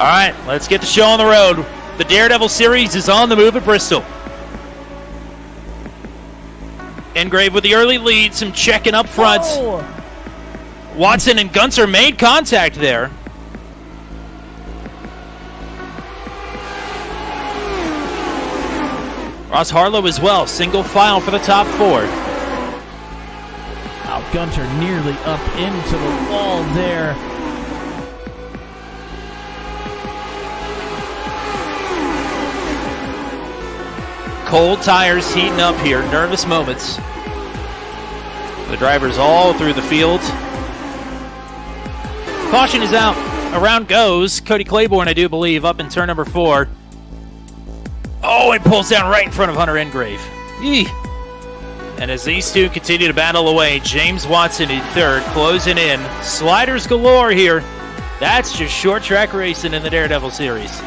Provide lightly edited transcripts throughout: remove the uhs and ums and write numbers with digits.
All right, let's get the show on the road. The Daredevil series is on the move at Bristol. Engrave with the early lead, some checking up front. Oh. Watson and Gunter made contact there. Ross Harlow as well, single file for the top four. Wow, Gunter nearly up into the wall there. Cold tires heating up here, nervous moments. The drivers all through the field. Caution is out. Around goes Cody Claiborne, I do believe, up in turn number 4. Oh, it pulls down right in front of Hunter Engrave. Eeh. And as these two continue to battle away, James Watson in third, closing in. Sliders galore here. That's just short track racing in the Daredevil series.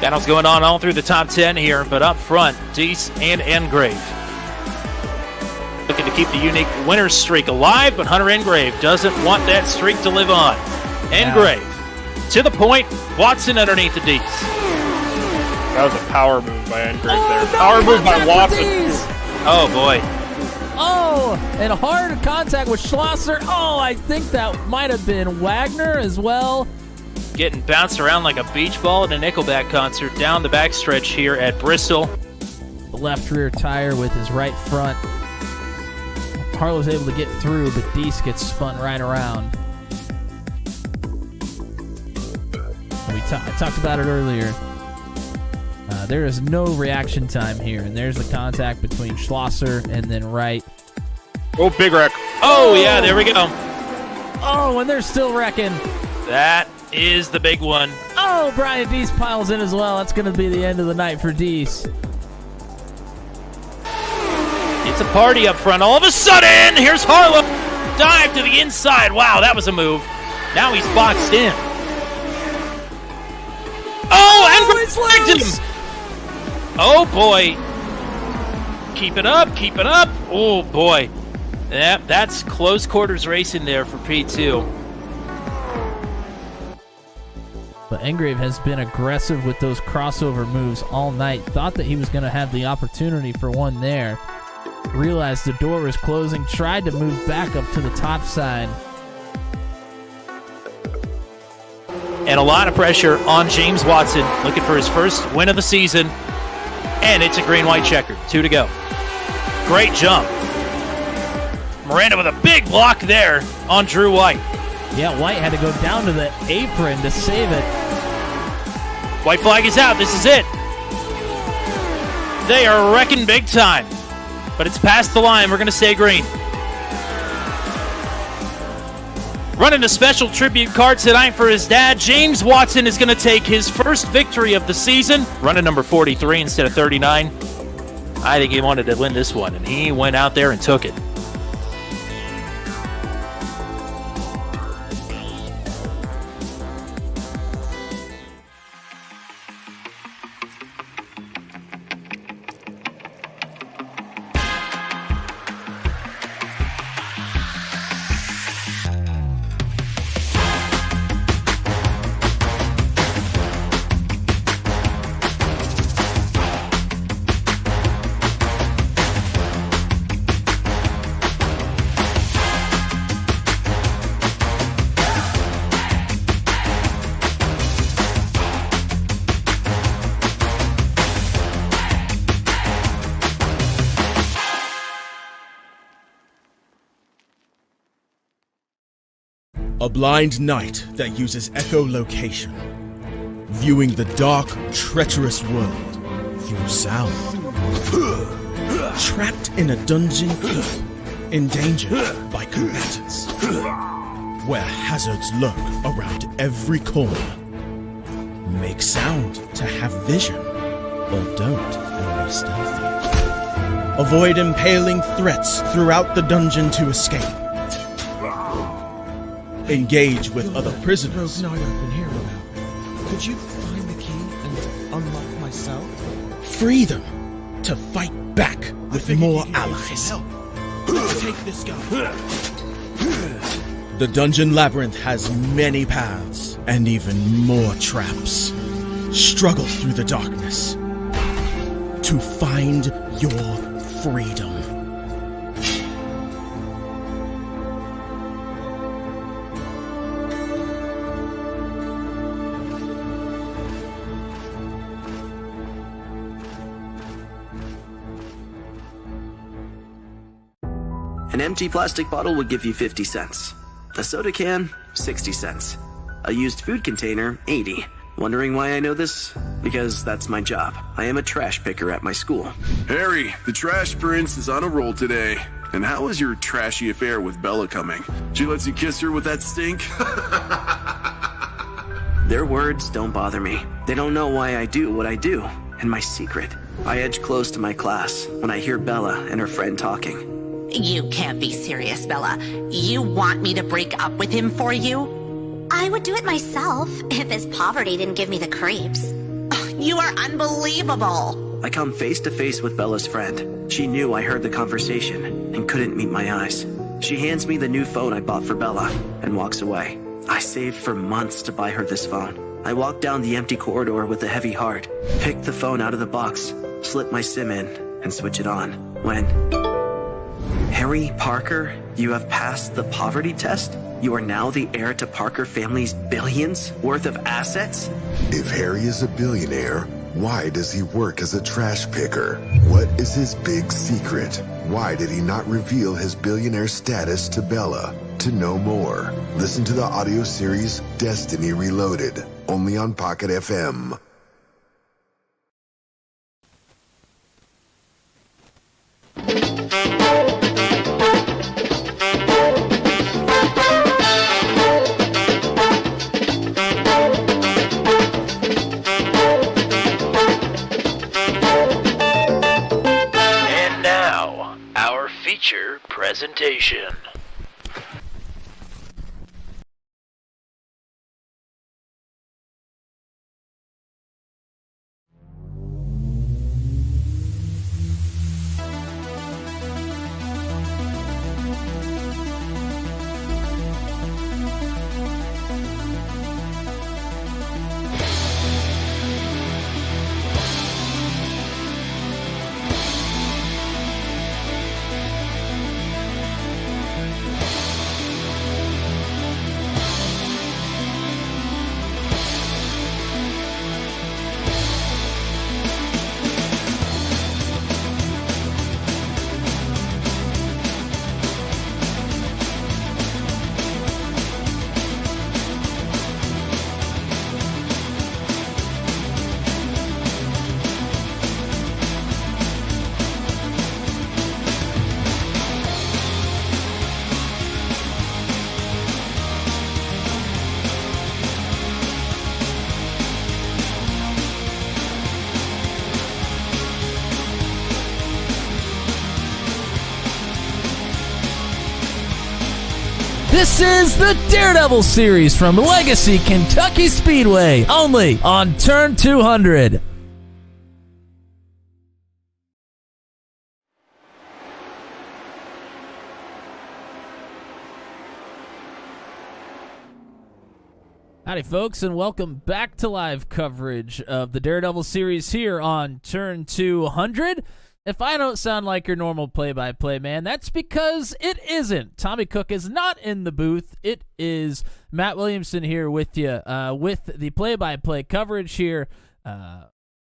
Battles going on all through the top 10 here, but up front, Deese and Engrave. Looking to keep the unique winner's streak alive, but Hunter Engrave doesn't want that streak to live on. Engrave to the point, Watson underneath the Deese. That was a power move by Engrave there. Power move by Watson. Oh, boy. Oh, and hard contact with Schlosser. Oh, I think that might have been Wagner as well. Getting bounced around like a beach ball at a Nickelback concert down the backstretch here at Bristol. The left rear tire with his right front. Harlow's able to get through, but Deese gets spun right around. I talked about it earlier. There is no reaction time here, and there's the contact between Schlosser and then Wright. Oh, big wreck. Oh, yeah, there we go. Oh, and they're still wrecking. That is the big one. Oh, Brian Deese piles in as well. That's going to be the end of the night for Deese. It's a party up front. All of a sudden, here's Harlow. Dive to the inside. Wow, that was a move. Now he's boxed in. Oh, and flagged him. Oh, boy. Keep it up, keep it up. Oh, boy. Yep, that's close quarters racing there for P2. But Engrave has been aggressive with those crossover moves all night. Thought that he was going to have the opportunity for one there. Realized the door was closing. Tried to move back up to the top side. And a lot of pressure on James Watson, looking for his first win of the season. And it's a green-white checker. 2 to go. Great jump. Miranda with a big block there on Drew White. Yeah, White had to go down to the apron to save it. White flag is out. This is it. They are wrecking big time. But it's past the line. We're going to say green. Running a special tribute card tonight for his dad. James Watson is going to take his first victory of the season. Running number 43 instead of 39. I think he wanted to win this one, and he went out there and took it. A blind knight that uses echolocation, viewing the dark, treacherous world through sound. Trapped in a dungeon deep, endangered by combatants, where hazards lurk around every corner. Make sound to have vision, or don't and be stealthy. Avoid impaling threats throughout the dungeon to escape. Engage with other prisoners. Broken armor been here a while. Could you find the key and unlock my cell? Free them to fight back with more allies. Let's take this guy. The dungeon labyrinth has many paths and even more traps. Struggle through the darkness to find your freedom. An empty plastic bottle would give you 50 cents. A soda can, 60 cents. A used food container, 80. Wondering why I know this? Because that's my job. I am a trash picker at my school. Harry, the trash prince is on a roll today. And how is your trashy affair with Bella coming? She lets you kiss her with that stink? Their words don't bother me. They don't know why I do what I do. And my secret. I edge close to my class when I hear Bella and her friend talking. You can't be serious, Bella. You want me to break up with him for you? I would do it myself if his poverty didn't give me the creeps. You are unbelievable. I come face to face with Bella's friend. She knew I heard the conversation and couldn't meet my eyes. She hands me the new phone I bought for Bella and walks away. I saved for months to buy her this phone. I walk down the empty corridor with a heavy heart, pick the phone out of the box, slip my SIM in, and switch it on. When... Harry Parker, you have passed the poverty test? You are now the heir to Parker family's billions worth of assets? If Harry is a billionaire, why does he work as a trash picker? What is his big secret? Why did he not reveal his billionaire status to Bella? To know more, listen to the audio series Destiny Reloaded, only on Pocket FM. Presentation. This is the Daredevil series from Legacy Kentucky Speedway, only on Turn 200. Howdy, folks, and welcome back to live coverage of the Daredevil series here on Turn 200. If I don't sound like your normal play-by-play man, that's because it isn't. Tommy Cook is not in the booth. It is Matt Williamson here with you with the play-by-play coverage here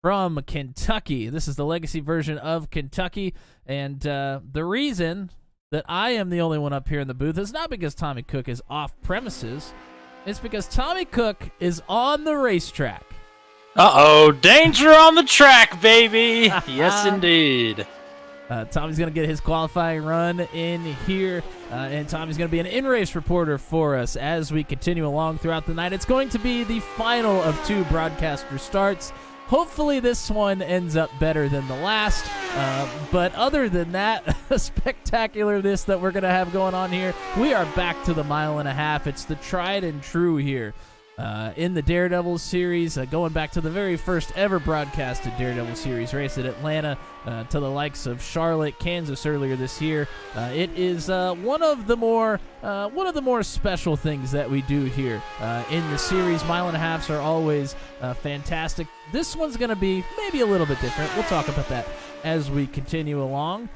from Kentucky. This is the Legacy version of Kentucky, and the reason that I am the only one up here in the booth is not because Tommy Cook is off premises. It's because Tommy Cook is on the racetrack. Uh-oh, danger on the track, baby. Yes, indeed. Tommy's going to get his qualifying run in here, and Tommy's going to be an in-race reporter for us as we continue along throughout the night. It's going to be the final of 2 broadcaster starts. Hopefully this one ends up better than the last, but other than that, spectacularness that we're going to have going on here, we are back to the 1.5 miles. It's the tried and true here in the Daredevil series, going back to the very first ever broadcasted Daredevil series race at Atlanta, to the likes of Charlotte, Kansas earlier this year. It is one of the more special things that we do here in the series. Mile and a halves are always fantastic. This one's going to be maybe a little bit different. We'll talk about that as we continue along.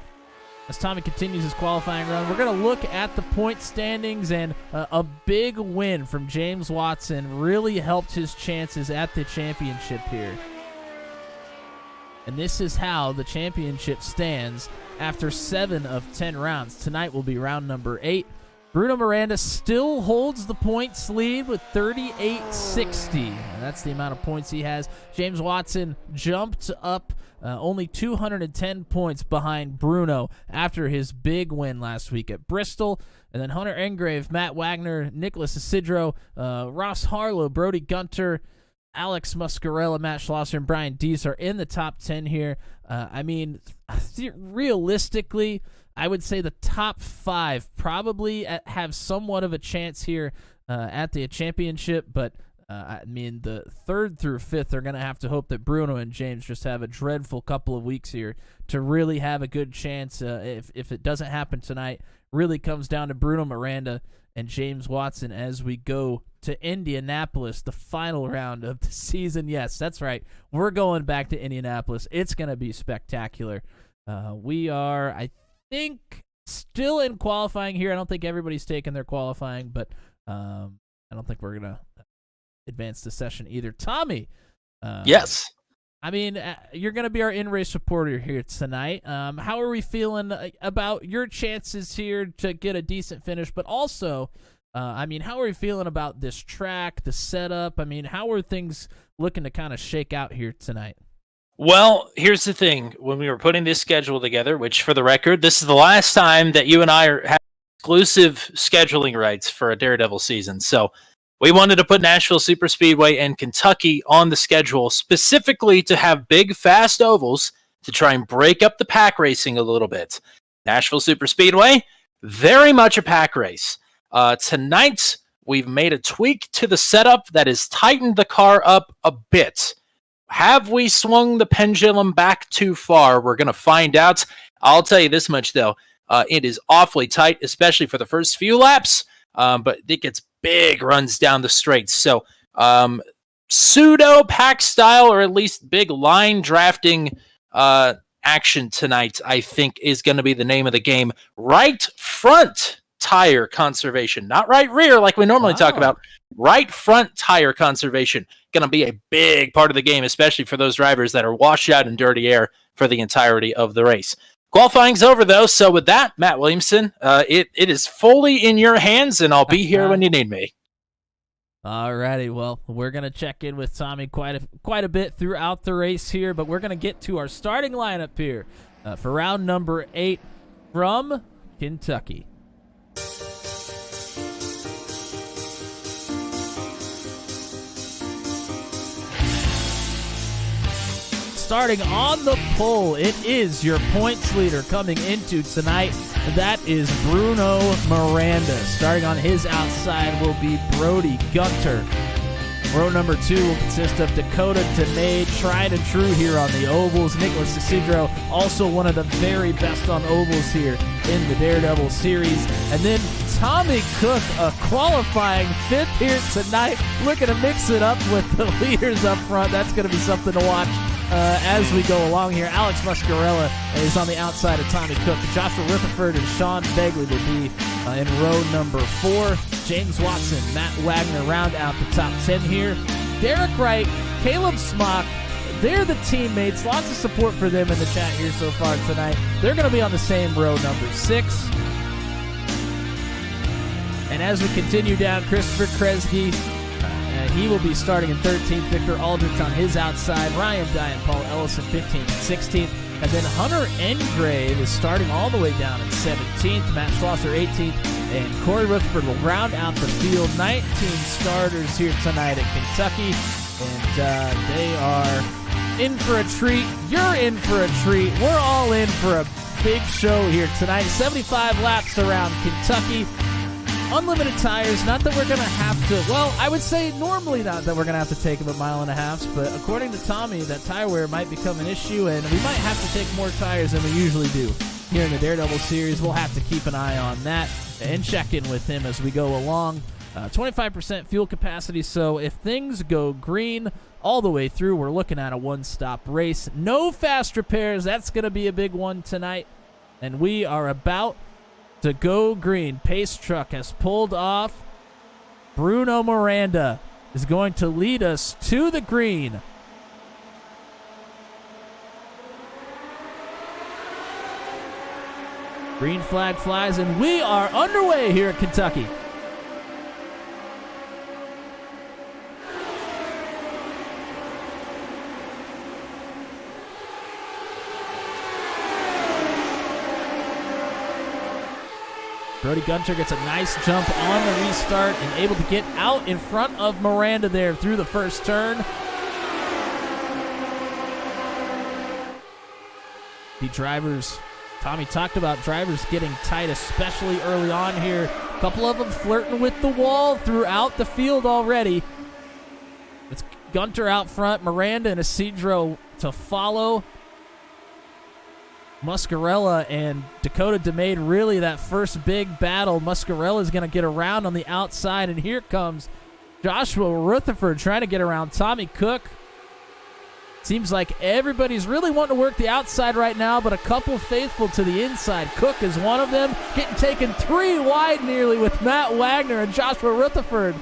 As Tommy continues his qualifying run, we're going to look at the point standings, and a big win from James Watson really helped his chances at the championship here. And this is how the championship stands after 7 of 10 rounds. Tonight will be round number 8. Bruno Miranda still holds the points lead with 3860. And that's the amount of points he has. James Watson jumped up only 210 points behind Bruno after his big win last week at Bristol. And then Hunter Engrave, Matt Wagner, Nicholas Isidro, Ross Harlow, Brody Gunter, Alex Muscarella, Matt Schlosser, and Brian Dees are in the top 10 here. Realistically, I would say the top 5 probably have somewhat of a chance here at the championship, but the 3rd through 5th are going to have to hope that Bruno and James just have a dreadful couple of weeks here to really have a good chance. If it doesn't happen tonight, really comes down to Bruno Miranda and James Watson as we go to Indianapolis, the final round of the season. Yes, that's right. We're going back to Indianapolis. It's going to be spectacular. We are, I think, still in qualifying here. I don't think everybody's taken their qualifying, but I don't think we're going to advance the session either. Tommy. Yes. You're going to be our in-race reporter here tonight. How are we feeling about your chances here to get a decent finish, but also, how are we feeling about this track, the setup? How are things looking to kind of shake out here tonight? Well, here's the thing. When we were putting this schedule together, which for the record, this is the last time that you and I have exclusive scheduling rights for a Daredevil season. So we wanted to put Nashville Superspeedway and Kentucky on the schedule specifically to have big, fast ovals to try and break up the pack racing a little bit. Nashville Superspeedway, very much a pack race. Tonight, we've made a tweak to the setup that has tightened the car up a bit. Have we swung the pendulum back too far? We're going to find out. I'll tell you this much, though. It is awfully tight, especially for the first few laps, but it gets big runs down the straights. So pseudo pack style, or at least big line drafting action tonight, I think, is going to be the name of the game. Right front tire conservation, not right rear like we normally talk about. Right front tire conservation going to be a big part of the game, especially for those drivers that are washed out in dirty air for the entirety of the race. Qualifying's over, though, so with that, Matt Williamson, it is fully in your hands, and I'll be here when you need me. Alrighty, well, we're going to check in with Tommy quite a bit throughout the race here, but we're going to get to our starting lineup here for round number 8 from Kentucky. Starting on the pole, it is your points leader coming into tonight. That is Bruno Miranda. Starting on his outside will be Brody Gunter. Row number 2 will consist of Dakota Tanay, tried and true here on the ovals. Nicholas Isidro, also one of the very best on ovals here in the Daredevil series. And then Tommy Cook, a qualifying 5th here tonight, looking to mix it up with the leaders up front. That's going to be something to watch as we go along here. Alex Muscarella is on the outside of Tommy Cook. Joshua Rutherford and Sean Begley will be in row number 4. James Watson, Matt Wagner round out the top 10 here. Derek Wright, Caleb Smock, they're the teammates. Lots of support for them in the chat here so far tonight. They're going to be on the same row number 6. And as we continue down, Christopher Kresge, he will be starting in 13th. Victor Aldrich on his outside. Ryan Dye and Paul Ellison 15th and 16th. And then Hunter Engrave is starting all the way down in 17th. Matt Schlosser 18th. And Corey Rutherford will round out the field. 19 starters here tonight at Kentucky. And they are in for a treat. You're in for a treat. We're all in for a big show here tonight. 75 laps around Kentucky. unlimited tires. Not that we're going to have to, well, I would say normally not that we're going to have to take them a mile and a half, but according to Tommy, that tire wear might become an issue, and we might have to take more tires than we usually do. Here in the Daredevil series, we'll have to keep an eye on that and check in with him as we go along. 25% fuel capacity, so if things go green all the way through, we're looking at a one-stop race. No fast repairs. That's going to be a big one tonight. And we are about to go green. Pace truck has pulled off. Bruno Miranda is going to lead us to the green. Green flag flies, and we are underway here at Kentucky. Brody Gunter gets a nice jump on the restart and able to get out in front of Miranda there through the first turn. The drivers, Tommy talked about drivers getting tight, especially early on here. A couple of them flirting with the wall throughout the field already. It's Gunter out front, Miranda and Isidro to follow. Muscarella and Dakota DeMade, really that first big battle. Muscarella is going to get around on the outside, and here comes Joshua Rutherford trying to get around Tommy Cook. Seems like everybody's really wanting to work the outside right now, but a couple faithful to the inside. Cook is one of them, getting taken 3 wide nearly with Matt Wagner and Joshua Rutherford.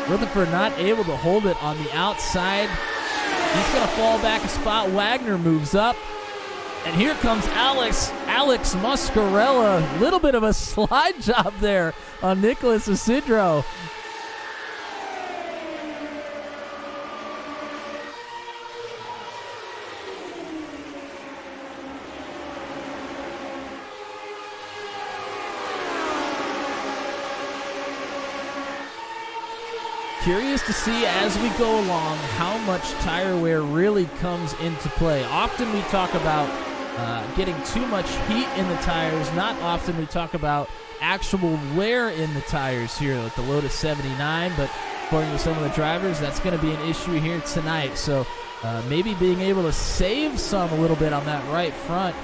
Rutherford not able to hold it on the outside. He's going to fall back a spot. Wagner moves up. And here comes Alex Muscarella. Little bit of a slide job there on Nicholas Isidro. Curious to see as we go along how much tire wear really comes into play. Often we talk about getting too much heat in the tires. Not often we talk about actual wear in the tires here with the Lotus 79, but according to some of the drivers, that's going to be an issue here tonight. So maybe being able to save some a little bit on that right front,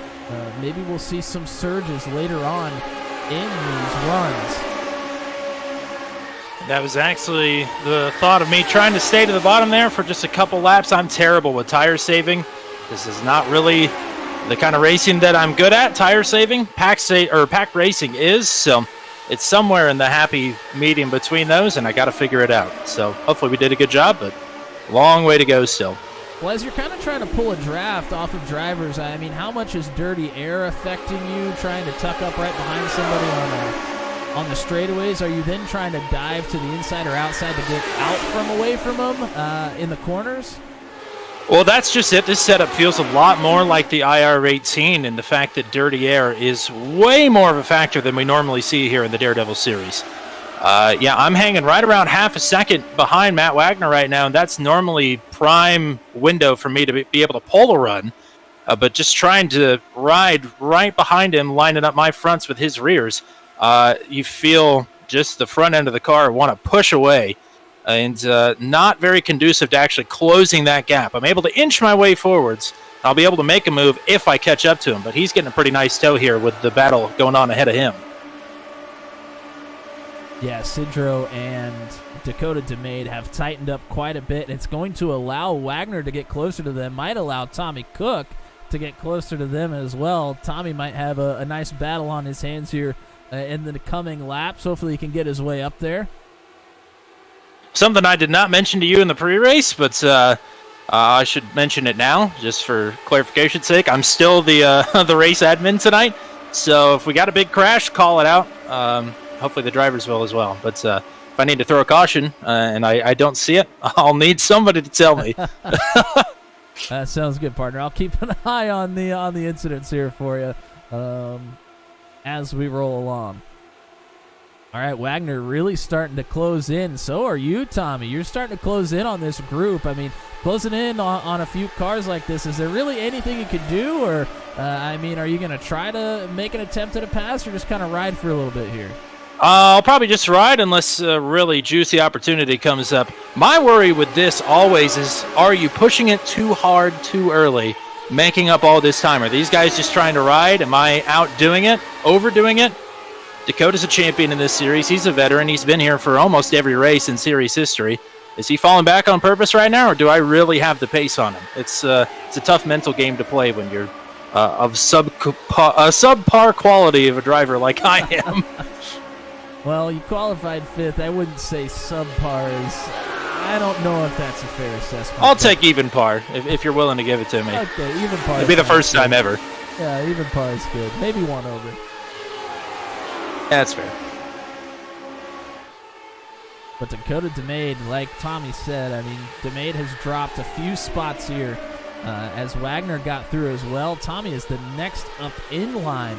maybe we'll see some surges later on in these runs. That was actually the thought of me trying to stay to the bottom there for just a couple laps. I'm terrible with tire saving. This is not really the kind of racing that I'm good at, tire saving. Pack racing is, so it's somewhere in the happy medium between those, and I got to figure it out. So hopefully we did a good job, but long way to go still. Well, as you're kind of trying to pull a draft off of drivers, I mean, how much is dirty air affecting you, trying to tuck up right behind somebody on the straightaways? Are you then trying to dive to the inside or outside to get out from away from them in the corners? Well, that's just it. This setup feels a lot more like the IR-18, and the fact that dirty air is way more of a factor than we normally see here in the Daredevil series. Yeah, I'm hanging right around half a second behind Matt Wagner right now, and that's normally prime window for me to be able to pull a run. But just trying to ride right behind him, lining up my fronts with his rears, you feel just the front end of the car want to push away, and not very conducive to actually closing that gap. I'm able to inch my way forwards. I'll be able to make a move if I catch up to him, but he's getting a pretty nice tow here with the battle going on ahead of him. Yeah, Sidro and Dakota DeMade have tightened up quite a bit. It's going to allow Wagner to get closer to them, might allow Tommy Cook to get closer to them as well. Tommy might have a nice battle on his hands here in the coming laps. Hopefully he can get his way up there. Something I did not mention to you in the pre-race, but I should mention it now, just for clarification's sake. I'm still the race admin tonight, so if we got a big crash, call it out. Hopefully the drivers will as well. But if I need to throw a caution and I don't see it, I'll need somebody to tell me. That sounds good, partner. I'll keep an eye on the incidents here for you as we roll along. All right, Wagner really starting to close in. So are you, Tommy. You're starting to close in on this group. I mean, closing in on a few cars like this, is there really anything you could do? Or, I mean, are you going to try to make an attempt at a pass or just kind of ride for a little bit here? I'll probably just ride unless a really juicy opportunity comes up. My worry with this always is, are you pushing it too hard too early, making up all this time? Are these guys just trying to ride? Am I outdoing it, overdoing it? Dakota's a champion in this series. He's a veteran. He's been here for almost every race in series history. Is he falling back on purpose right now, or do I really have the pace on him? It's a tough mental game to play when you're of subpar quality of a driver like I am. Well, you qualified 5th. I wouldn't say subpar is... I don't know if that's a fair assessment. I'll take even par if you're willing to give it to me. Okay, even par. It'll be the first time ever. Yeah, even par is good. Maybe 1 over. Yeah, that's fair. But Dakota DeMade, like Tommy said, I mean, DeMade has dropped a few spots here as Wagner got through as well. Tommy is the next up in line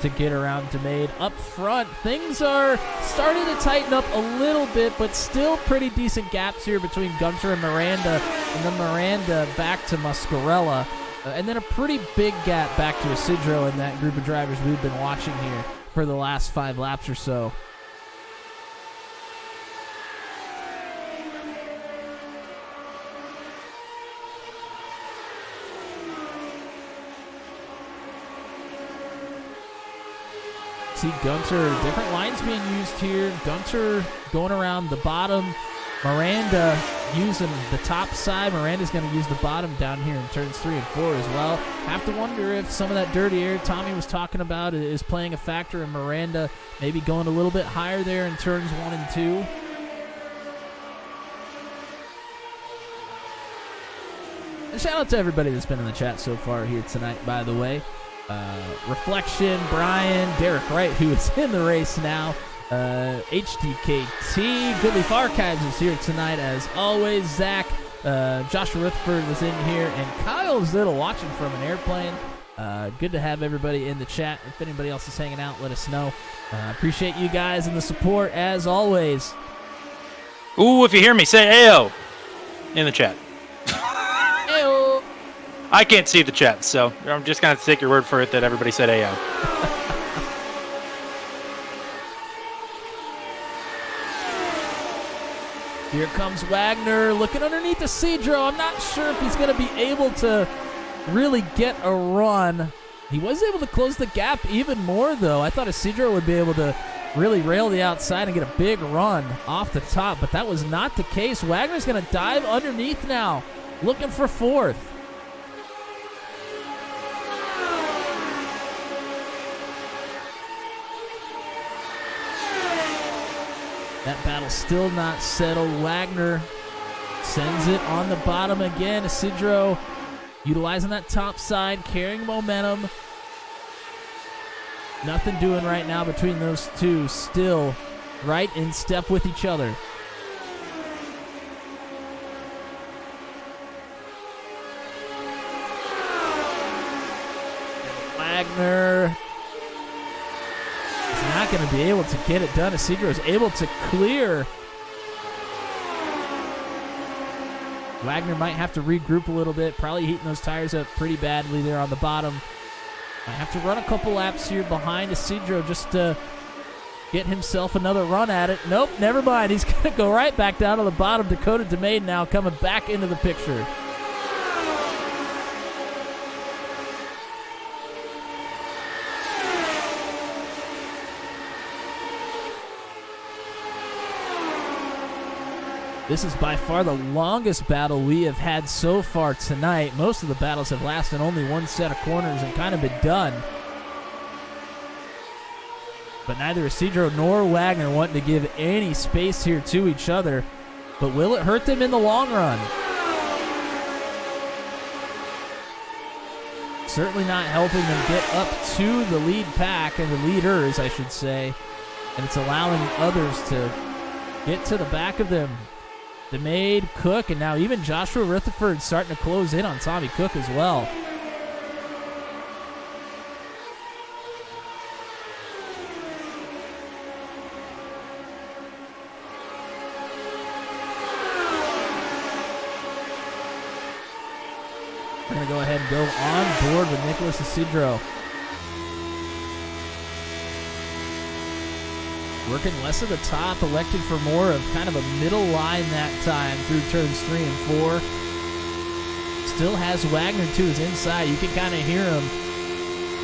to get around DeMade. Up front, things are starting to tighten up a little bit, but still pretty decent gaps here between Gunter and Miranda, and then Miranda back to Muscarella, and then a pretty big gap back to Isidro in that group of drivers we've been watching here for the last 5 laps or so. See Gunter, different lines being used here. Gunter going around the bottom. Miranda using the top side. Miranda's going to use the bottom down here in turns 3 and 4 as well. Have to wonder if some of that dirty air Tommy was talking about is playing a factor in Miranda maybe going a little bit higher there in turns 1 and 2. And shout out to everybody that's been in the chat so far here tonight, by the way. Reflection, Brian, Derek Wright, who is in the race now. HDKT, Goodleaf Archives is here tonight as always. Zach, Joshua Rutherford was in here, and Kyle Zittle watching from an airplane. Good to have everybody in the chat. If anybody else is hanging out, let us know. Appreciate you guys and the support as always. Ooh, if you hear me, say Ayo in the chat. Ayo. I can't see the chat, so I'm just going to take your word for it that everybody said Ayo. Here comes Wagner looking underneath Isidro. I'm not sure if he's going to be able to really get a run. He was able to close the gap even more, though. I thought Isidro would be able to really rail the outside and get a big run off the top, but that was not the case. Wagner's going to dive underneath now, looking for 4th. That battle still not settled. Wagner sends it on the bottom again. Isidro utilizing that top side, carrying momentum. Nothing doing right now between those two. Still right in step with each other. And Wagner not going to be able to get it done. Isidro is able to clear. Wagner might have to regroup a little bit, probably heating those tires up pretty badly there on the bottom. Might have to run a couple laps here behind Isidro just to get himself another run at it. Nope, never mind. He's going to go right back down to the bottom. Dakota DeMade now coming back into the picture. This is by far the longest battle we have had so far tonight. Most of the battles have lasted only one set of corners and kind of been done. But neither Isidro nor Wagner wanting to give any space here to each other. But will it hurt them in the long run? Certainly not helping them get up to the lead pack, and the leaders, I should say. And it's allowing others to get to the back of them. DeMade, Cook, and now even Joshua Rutherford starting to close in on Tommy Cook as well. going to go ahead and go on board with Nicholas Isidro. Working less of the top, elected for more of kind of a middle line that time through turns 3 and 4. Still has Wagner to his inside. You can kind of hear him.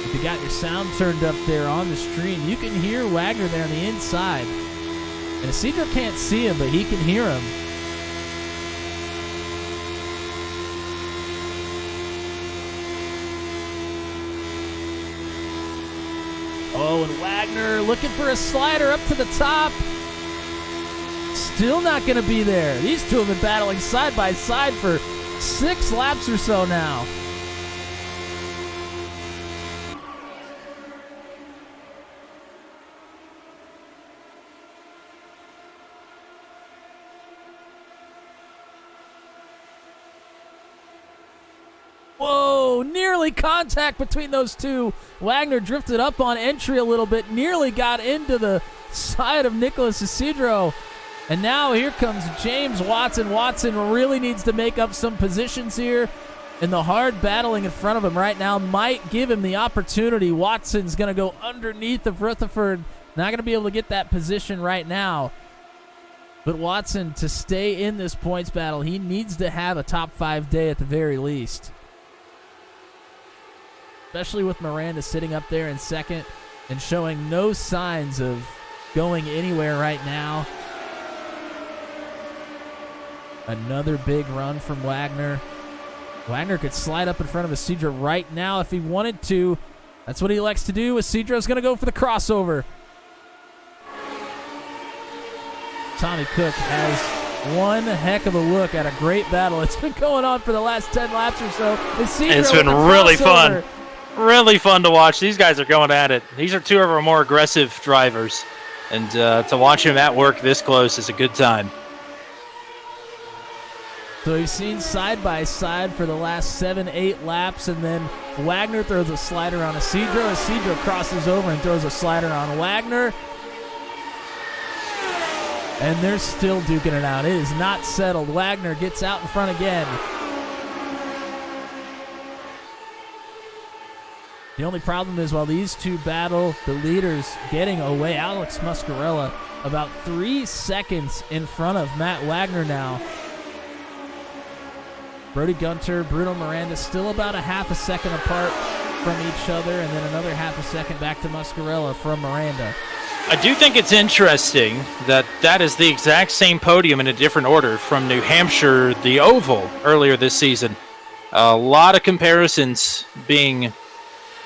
If you got your sound turned up there on the stream, you can hear Wagner there on the inside. And Isidro can't see him, but he can hear him. Oh, and Wagner looking for a slider up to the top. Still not going to be there. These two have been battling side by side for 6 laps or so now. Whoa, nearly contact between those two. Wagner drifted up on entry a little bit, nearly got into the side of Nicholas Isidro. And now here comes James Watson. Watson really needs to make up some positions here. And the hard battling in front of him right now might give him the opportunity. Watson's going to go underneath of Rutherford. Not going to be able to get that position right now. But Watson, to stay in this points battle, he needs to have a top 5 day at the very least. Especially with Miranda sitting up there in second and showing no signs of going anywhere right now. Another big run from Wagner. Wagner could slide up in front of Isidro right now if he wanted to. That's what he likes to do. Isidro's going to go for the crossover. Tommy Cook has one heck of a look at a great battle. It's been going on for the last 10 laps or so. Isidro it's been really fun. Really fun to watch. These guys are going at it. These are two of our more aggressive drivers. And to watch them at work this close is a good time. So we've seen side by side for the last 7-8 laps, and then Wagner throws a slider on Isidro. Isidro crosses over and throws a slider on Wagner. And they're still duking it out. It is not settled. Wagner gets out in front again. The only problem is while these two battle, the leaders getting away. Alex Muscarella about 3 seconds in front of Matt Wagner now. Brody Gunter, Bruno Miranda still about a half a second apart from each other, and then another half a second back to Muscarella from Miranda. I do think it's interesting that that is the exact same podium in a different order from New Hampshire, the Oval, earlier this season. A lot of comparisons being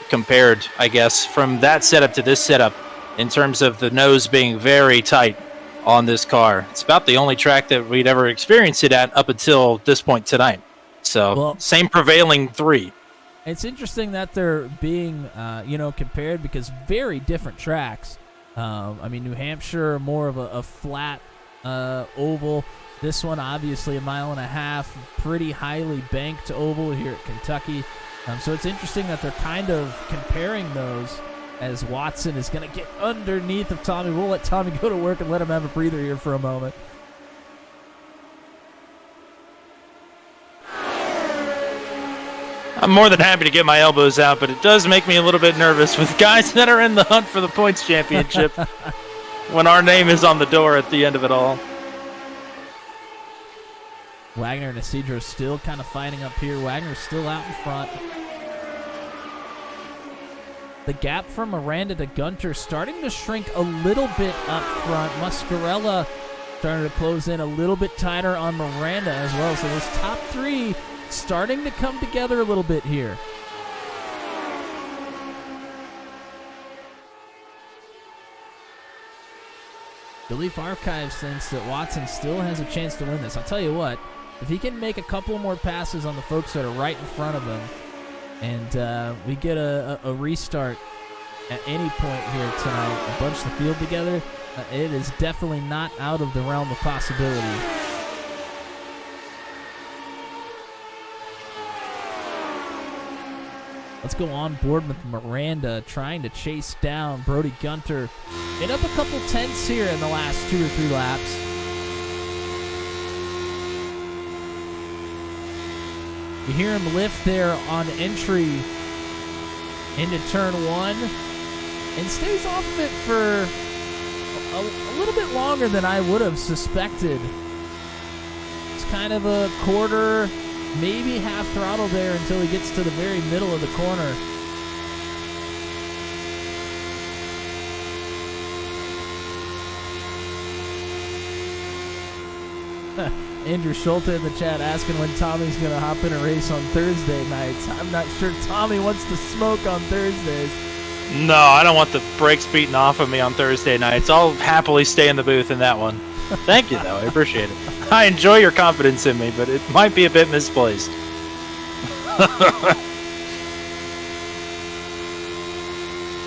compared, I guess, from that setup to this setup in terms of the nose being very tight on this car. It's about the only track that we'd ever experienced it at up until this point tonight. So, well, same prevailing 3. It's interesting that they're being, compared because very different tracks. I mean, New Hampshire, more of a flat oval. This one, obviously, 1.5 miles, pretty highly banked oval here at Kentucky. So it's interesting that they're kind of comparing those as Watson is going to get underneath of Tommy. We'll let Tommy go to work and let him have a breather here for a moment. I'm more than happy to get my elbows out, but it does make me a little bit nervous with guys that are in the hunt for the points championship when our name is on the door at the end of it all. Wagner and Isidro still kind of fighting up here. Wagner's still out in front. The gap from Miranda to Gunter starting to shrink a little bit up front. Muscarella starting to close in a little bit tighter on Miranda as well. So those top 3 starting to come together a little bit here. The Leaf Archives thinks that Watson still has a chance to win this. I'll tell you what, if he can make a couple more passes on the folks that are right in front of him, and we get a restart at any point here tonight, and bunch the field together, it is definitely not out of the realm of possibility. Let's go on board with Miranda trying to chase down Brody Gunter. Hit up a couple tenths here in the last 2 or 3 laps. You hear him lift there on entry into turn 1 and stays off of it for a little bit longer than I would have suspected. It's kind of a quarter, maybe half throttle there until he gets to the very middle of the corner. Andrew Schulte in the chat asking when Tommy's going to hop in a race on Thursday nights. I'm not sure Tommy wants to smoke on Thursdays. No, I don't want the brakes beaten off of me on Thursday nights. I'll happily stay in the booth in that one. Thank you, though. I appreciate it. I enjoy your confidence in me, but it might be a bit misplaced.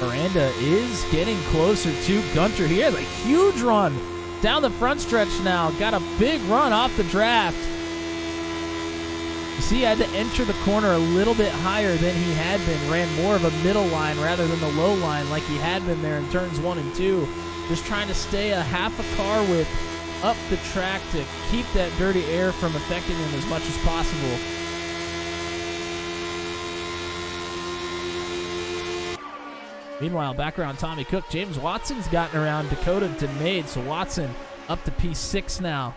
Miranda is getting closer to Gunter. He has a huge run down the front stretch now. Got a big run off the draft. You see, he had to enter the corner a little bit higher than he had been. Ran more of a middle line rather than the low line like he had been there in turns 1 and 2. Just trying to stay a half a car width up the track to keep that dirty air from affecting him as much as possible. Meanwhile, back around Tommy Cook, James Watson's gotten around Dakota DeMade, so Watson up to P6 now.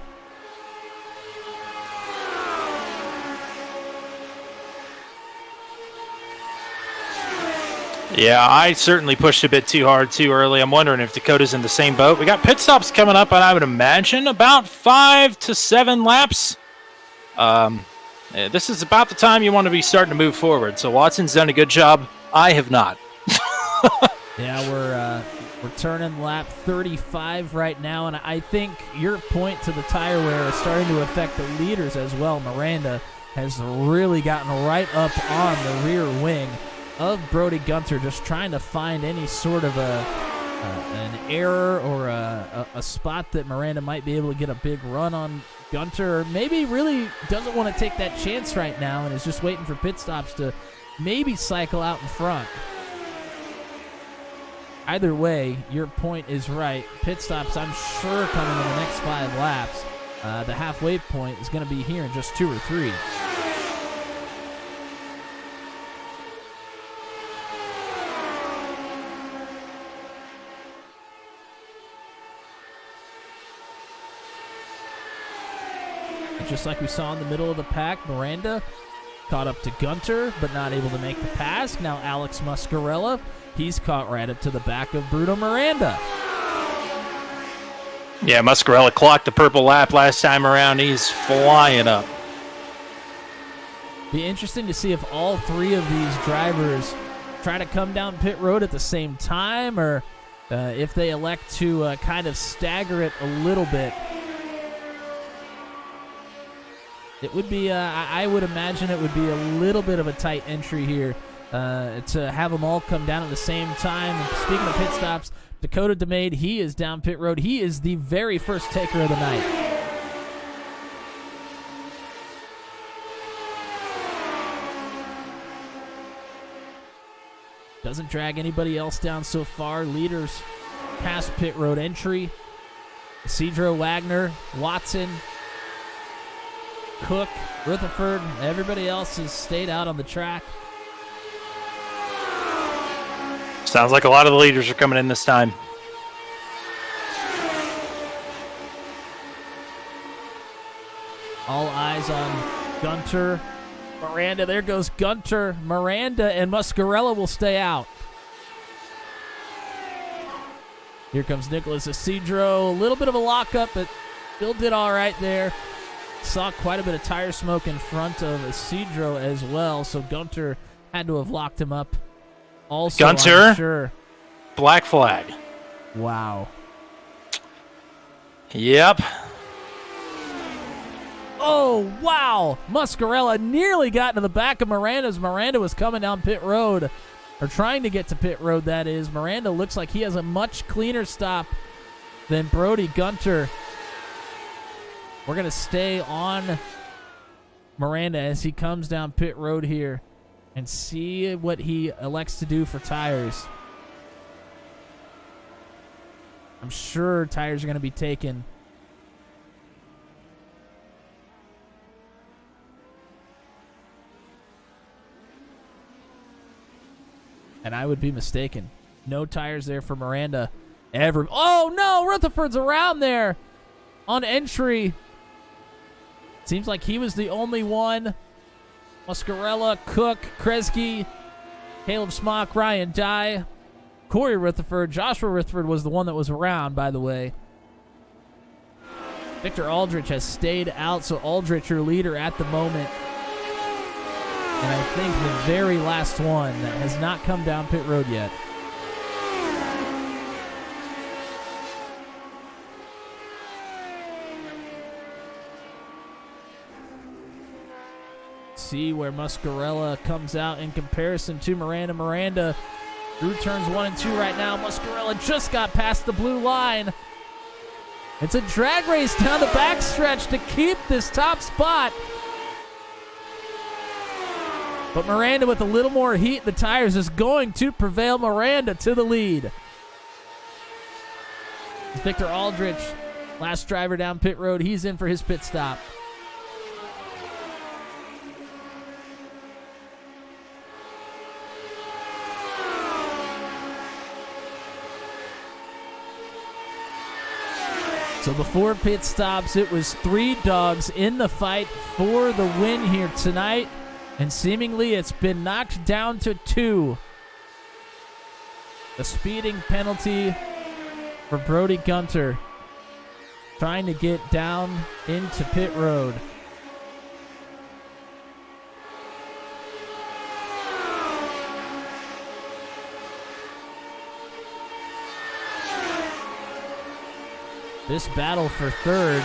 Yeah, I certainly pushed a bit too hard too early. I'm wondering if Dakota's in the same boat. We got pit stops coming up, and I would imagine about 5 to 7 laps. This is about the time you want to be starting to move forward. So Watson's done a good job. I have not. Yeah, we're turning lap 35 right now, and I think your point to the tire wear is starting to affect the leaders as well. Miranda has really gotten right up on the rear wing of Brody Gunter, just trying to find any sort of an error or a spot that Miranda might be able to get a big run on Gunter, or maybe really doesn't want to take that chance right now and is just waiting for pit stops to maybe cycle out in front. Either way, your point is right. Pit stops, I'm sure, coming in the next 5 laps. The halfway point is going to be here in just 2 or 3. And just like we saw in the middle of the pack, Miranda caught up to Gunter, but not able to make the pass. Now Alex Muscarella, he's caught right up to the back of Bruno Miranda. Yeah, Muscarella clocked the purple lap last time around. He's flying up. Be interesting to see if all 3 of these drivers try to come down pit road at the same time, or if they elect to kind of stagger it a little bit. It would be, I would imagine it would be a little bit of a tight entry here to have them all come down at the same time. And speaking of pit stops, Dakota DeMade, he is down pit road. He is the very first taker of the night. Doesn't drag anybody else down so far. Leaders past pit road entry. Isidro, Wagner, Watson, Cook, Rutherford, everybody else has stayed out on the track. Sounds like a lot of the leaders are coming in this time. All eyes on Gunter. Miranda, there goes Gunter. Miranda and Muscarella will stay out. Here comes Nicholas Isidro. A little bit of a lockup, but still did all right there. Saw quite a bit of tire smoke in front of Isidro as well, so Gunter had to have locked him up. Also, Gunter, I'm sure. Black flag. Wow. Yep. Oh, wow. Muscarella nearly got to the back of Miranda as Miranda was coming down pit road, or trying to get to pit road, that is. Miranda looks like he has a much cleaner stop than Brody Gunter. We're going to stay on Miranda as he comes down pit road here and see what he elects to do for tires. I'm sure tires are going to be taken. I would be mistaken. No tires there for Miranda. Oh, no! Rutherford's around there on entry. Seems like he was the only one. Muscarella, Cook, Kresge, Caleb Smock, Ryan Dye, Corey Rutherford. Joshua Rutherford was the one that was around, by the way. Victor Aldrich has stayed out, so Aldrich, your leader at the moment. And I think the very last one that has not come down pit road yet. See where Muscarella comes out in comparison to Miranda. Miranda through turns 1 and 2 right now. Muscarella just got past the blue line. It's a drag race down the backstretch to keep this top spot. But Miranda with a little more heat in the tires is going to prevail. Miranda to the lead. It's Victor Aldrich, last driver down pit road. He's in for his pit stop. So before pit stops, it was 3 dogs in the fight for the win here tonight. And seemingly it's been knocked down to 2. The speeding penalty for Brody Gunter, trying to get down into pit road. This battle for 3rd,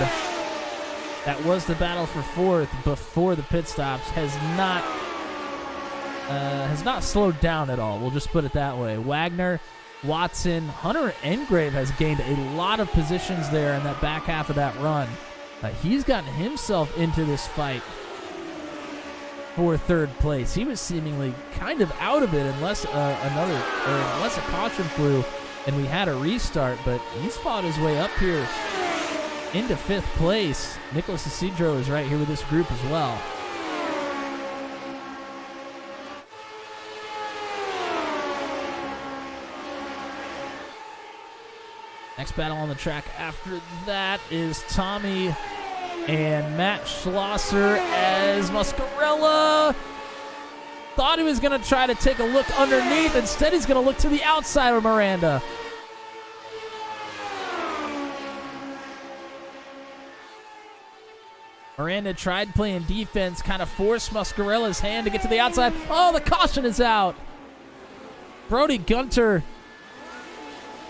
that was the battle for 4th before the pit stops, has not slowed down at all. We'll just put it that way. Wagner, Watson, Hunter Engrave has gained a lot of positions there in that back half of that run. He's gotten himself into this fight for 3rd place. He was seemingly kind of out of it unless a caution flew and we had a restart, but he's fought his way up here into 5th place. Nicholas Isidro is right here with this group as well. Next battle on the track after that is Tommy and Matt Schlosser as Muscarella thought he was going to try to take a look underneath. Instead, he's going to look to the outside of Miranda. Miranda tried playing defense, kind of forced Muscarella's hand to get to the outside. Oh, the caution is out. Brody Gunter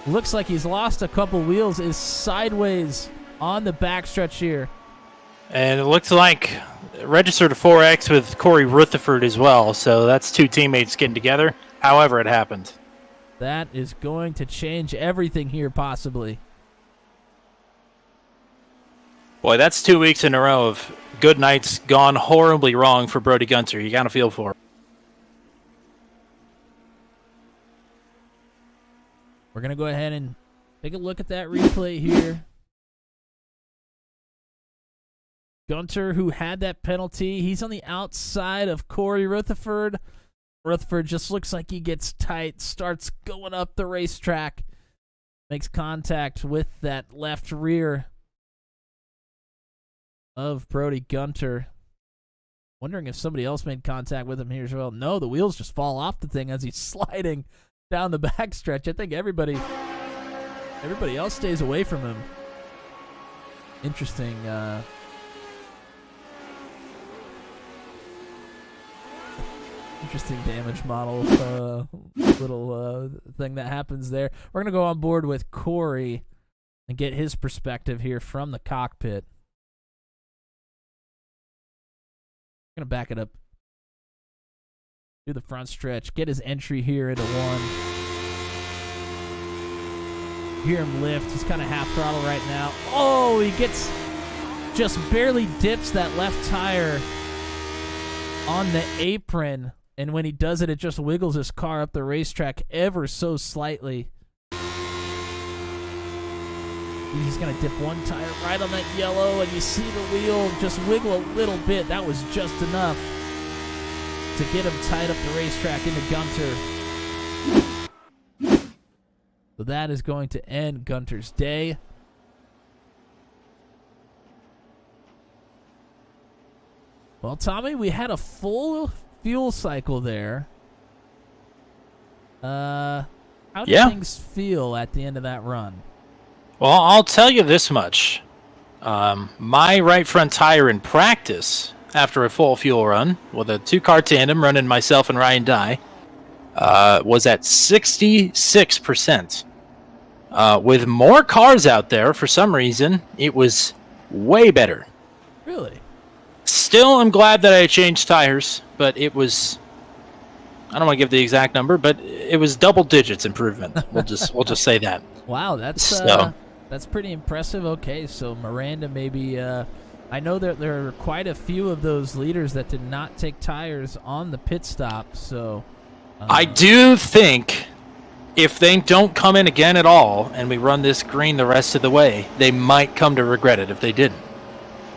looks like he's lost a couple wheels, is sideways on the backstretch here. And it looks like registered a 4X with Corey Rutherford as well, so that's 2 teammates getting together. However it happened. That is going to change everything here, possibly. Boy, that's 2 weeks in a row of good nights gone horribly wrong for Brody Gunter. You gotta feel for him. We're going to go ahead and take a look at that replay here. Gunter, who had that penalty, he's on the outside of Corey Rutherford. Rutherford just looks like he gets tight, starts going up the racetrack, makes contact with that left rear of Brody Gunter. Wondering if somebody else made contact with him here as well. No, the wheels just fall off the thing as he's sliding down the backstretch. I think everybody else stays away from him. Interesting damage model little thing that happens there. We're going to go on board with Corey and get his perspective here from the cockpit. I'm going to back it up to the front stretch, get his entry here into 1. Hear him lift. He's kind of half throttle right now. Oh, he just barely dips that left tire on the apron. And when he does it, it just wiggles his car up the racetrack ever so slightly. He's going to dip 1 tire right on that yellow, and you see the wheel just wiggle a little bit. That was just enough to get him tied up the racetrack into Gunter. So that is going to end Gunter's day. Well, Tommy, we had a full fuel cycle there. How did things feel at the end of that run? Well, I'll tell you this much. My right front tire in practice, after a full fuel run, with a 2-car tandem running myself and Ryan Dye, was at 66%. With more cars out there, for some reason, it was way better. Really? Still, I'm glad that I changed tires, but it was... I don't want to give the exact number, but it was double digits improvement. We'll just say that. Wow, that's pretty impressive. Okay, so Miranda maybe... I know that there are quite a few of those leaders that did not take tires on the pit stop, so... I do think if they don't come in again at all, and we run this green the rest of the way, they might come to regret it if they didn't.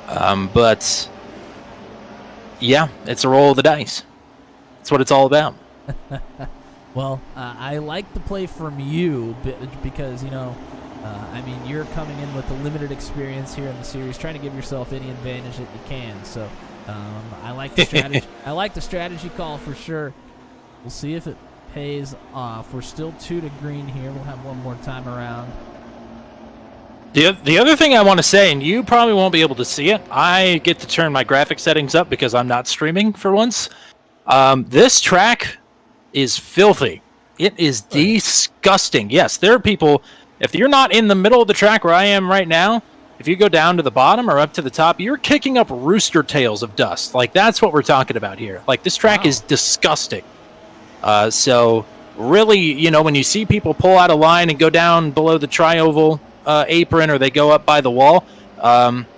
But... yeah, it's a roll of the dice. That's what it's all about. Well, I like the play from you because, you know, I mean, you're coming in with a limited experience here in the series, trying to give yourself any advantage that you can. So I like the strategy. I like the strategy call for sure. We'll see if it pays off. We're still 2 to green here. We'll have one more time around. The other thing I want to say, and you probably won't be able to see it, I get to turn my graphic settings up because I'm not streaming for once. This track is filthy. It is disgusting. Yes, there are people, if you're not in the middle of the track where I am right now, if you go down to the bottom or up to the top, you're kicking up rooster tails of dust. Like, that's what we're talking about here. Like, this track is disgusting. So, really, you know, when you see people pull out a line and go down below the tri-oval apron, or they go up by the wall,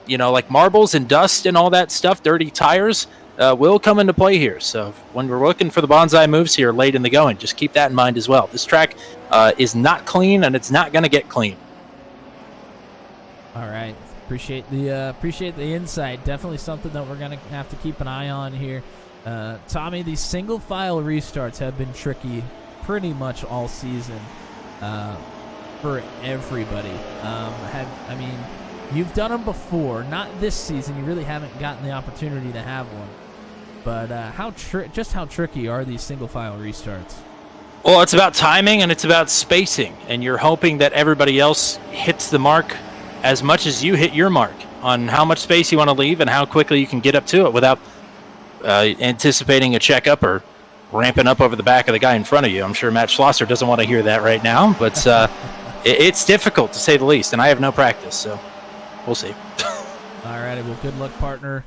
you know, like marbles and dust and all that stuff, dirty tires, will come into play here. So when we're looking for the bonsai moves here late in the going, just keep that in mind as well. This track is not clean, and it's not going to get clean. All right, appreciate the insight. Definitely something that we're going to have to keep an eye on here. Tommy, these single file restarts have been tricky pretty much all season. For everybody. I mean, you've done them before. Not this season. You really haven't gotten the opportunity to have one. But how tricky are these single file restarts? Well, it's about timing and it's about spacing, and you're hoping that everybody else hits the mark as much as you hit your mark on how much space you want to leave and how quickly you can get up to it without anticipating a checkup or ramping up over the back of the guy in front of you. I'm sure Matt Schlosser doesn't want to hear that right now, but it's difficult to say the least, and I have no practice, so we'll see. All righty, well, good luck, partner.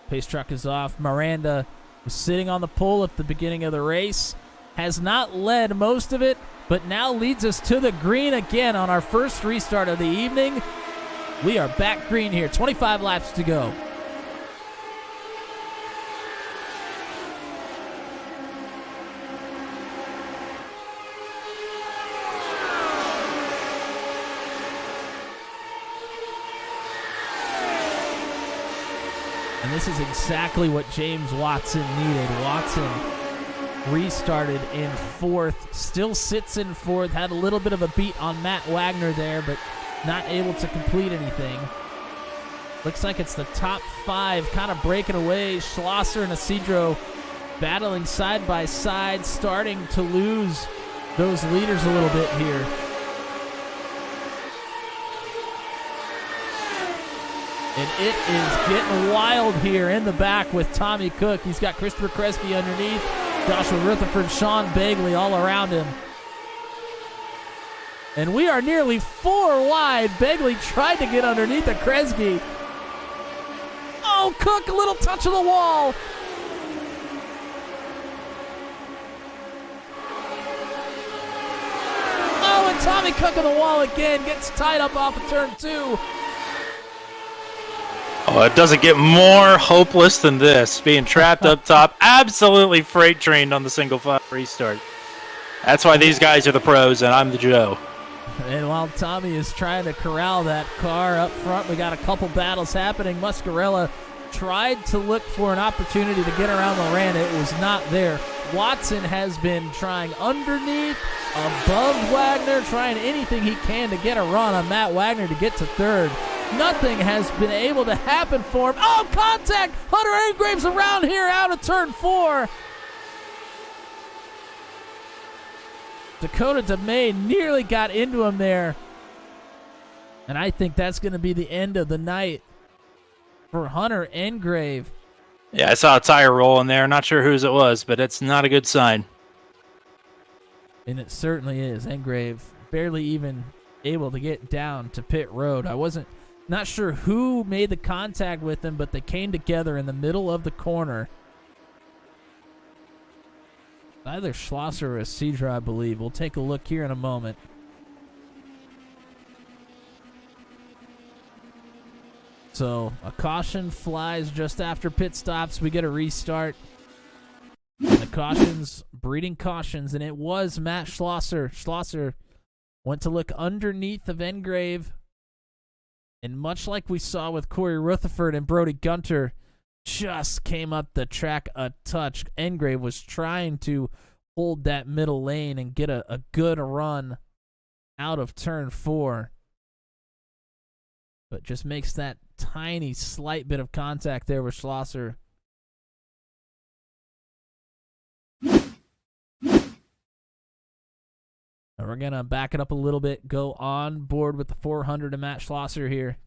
Pace truck is off. Miranda was sitting on the pole at the beginning of the race, has not led most of it, but now leads us to the green again on our first restart of the evening. We are back green here, 25 laps to go. And this is exactly what James Watson needed. Watson restarted in 4th, still sits in 4th, had a little bit of a beat on Matt Wagner there, but not able to complete anything. Looks like it's the top 5 kind of breaking away. Schlosser and Isidro battling side by side, starting to lose those leaders a little bit here. And it is getting wild here in the back with Tommy Cook. He's got Christopher Kresge underneath, Joshua Rutherford, Sean Bagley all around him. And we are nearly 4 wide. Bagley tried to get underneath the Kresge. Oh, Cook, a little touch of the wall. Oh, and Tommy Cook on the wall again, gets tied up off of turn 2. Oh, it doesn't get more hopeless than this. Being trapped up top, absolutely freight trained on the single file restart. That's why these guys are the pros and I'm the Joe. And while Tommy is trying to corral that car up front, we got a couple battles happening. Muscarella tried to look for an opportunity to get around Miranda. It was not there. Watson has been trying underneath, above Wagner, trying anything he can to get a run on Matt Wagner to get to third. Nothing has been able to happen for him. Oh, contact! Hunter Engraves around here out of turn 4. Dakota DeMay nearly got into him there. And I think that's going to be the end of the night for Hunter Engrave. Yeah, I saw a tire roll in there. Not sure whose it was, but it's not a good sign. And it certainly is. Engrave barely even able to get down to pit road. I wasn't not sure who made the contact with him, but they came together in the middle of the corner. Either Schlosser or Cedra, I believe. We'll take a look here in a moment. So a caution flies just after pit stops. We get a restart. And the cautions, breeding cautions, and it was Matt Schlosser. Schlosser went to look underneath of Engrave. And much like we saw with Corey Rutherford and Brody Gunter, just came up the track a touch. Engrave was trying to hold that middle lane and get a good run out of turn 4. But just makes that tiny, slight bit of contact there with Schlosser. And we're going to back it up a little bit, go on board with the 400 to Matt Schlosser here.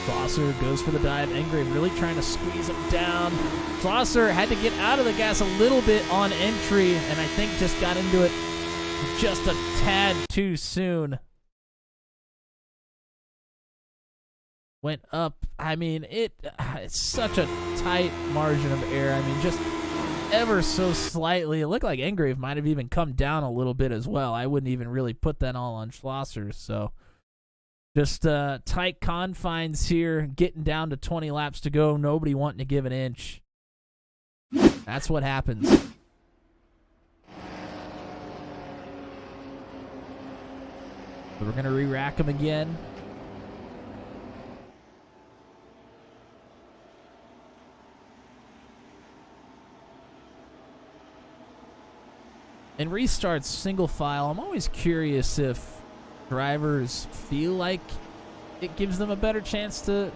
Schlosser goes for the dive. Engrave really trying to squeeze him down. Schlosser had to get out of the gas a little bit on entry, and I think just got into it just a tad too soon. Went up. I mean, it's such a tight margin of error. I mean, just ever so slightly. It looked like Engrave might have even come down a little bit as well. I wouldn't even really put that all on Schlosser. So just tight confines here, getting down to 20 laps to go. Nobody wanting to give an inch. That's what happens. So we're going to re-rack him again. And restarts single file. I'm always curious if drivers feel like it gives them a better chance to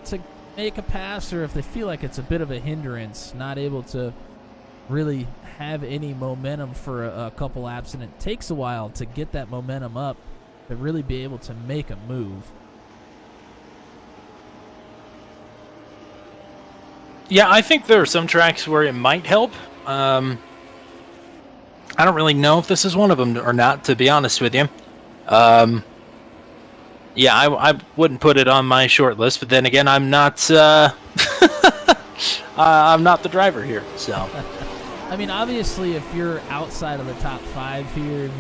make a pass, or if they feel like it's a bit of a hindrance, not able to really have any momentum for a couple laps, and it takes a while to get that momentum up to really be able to make a move. Yeah, I think there are some tracks where it might help. I don't really know if this is one of them or not, to be honest with you. Yeah, I wouldn't put it on my short list, but then again, I'm not I'm not the driver here, so. I mean, obviously, if you're outside of the top 5 here, if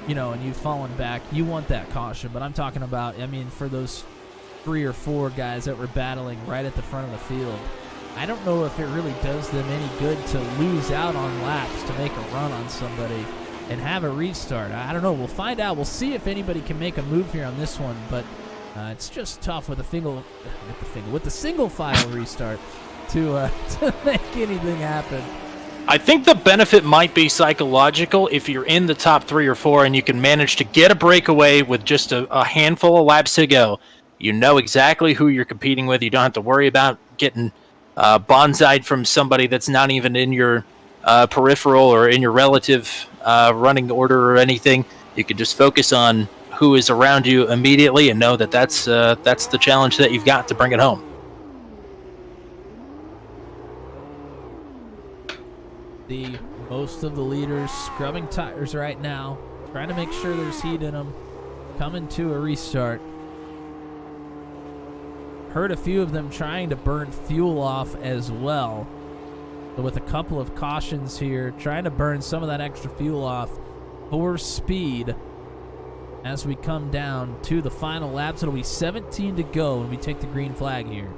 you know, and you've fallen back, you want that caution. But I'm talking about, I mean, for those 3 or 4 guys that were battling right at the front of the field, I don't know if it really does them any good to lose out on laps to make a run on somebody and have a restart. I don't know. We'll find out. We'll see if anybody can make a move here on this one, but it's just tough with the single file restart to make anything happen. I think the benefit might be psychological if you're in the top 3 or 4 and you can manage to get a breakaway with just a handful of laps to go. You know exactly who you're competing with. You don't have to worry about getting bonsai'd from somebody that's not even in your peripheral or in your relative running order or anything. You could just focus on who is around you immediately and know that that's the challenge that you've got to bring it home. Most of the leaders scrubbing tires right now, trying to make sure there's heat in them, coming to a restart. Heard a few of them trying to burn fuel off as well. So with a couple of cautions here, trying to burn some of that extra fuel off for speed as we come down to the final laps. It'll be 17 to go when we take the green flag here.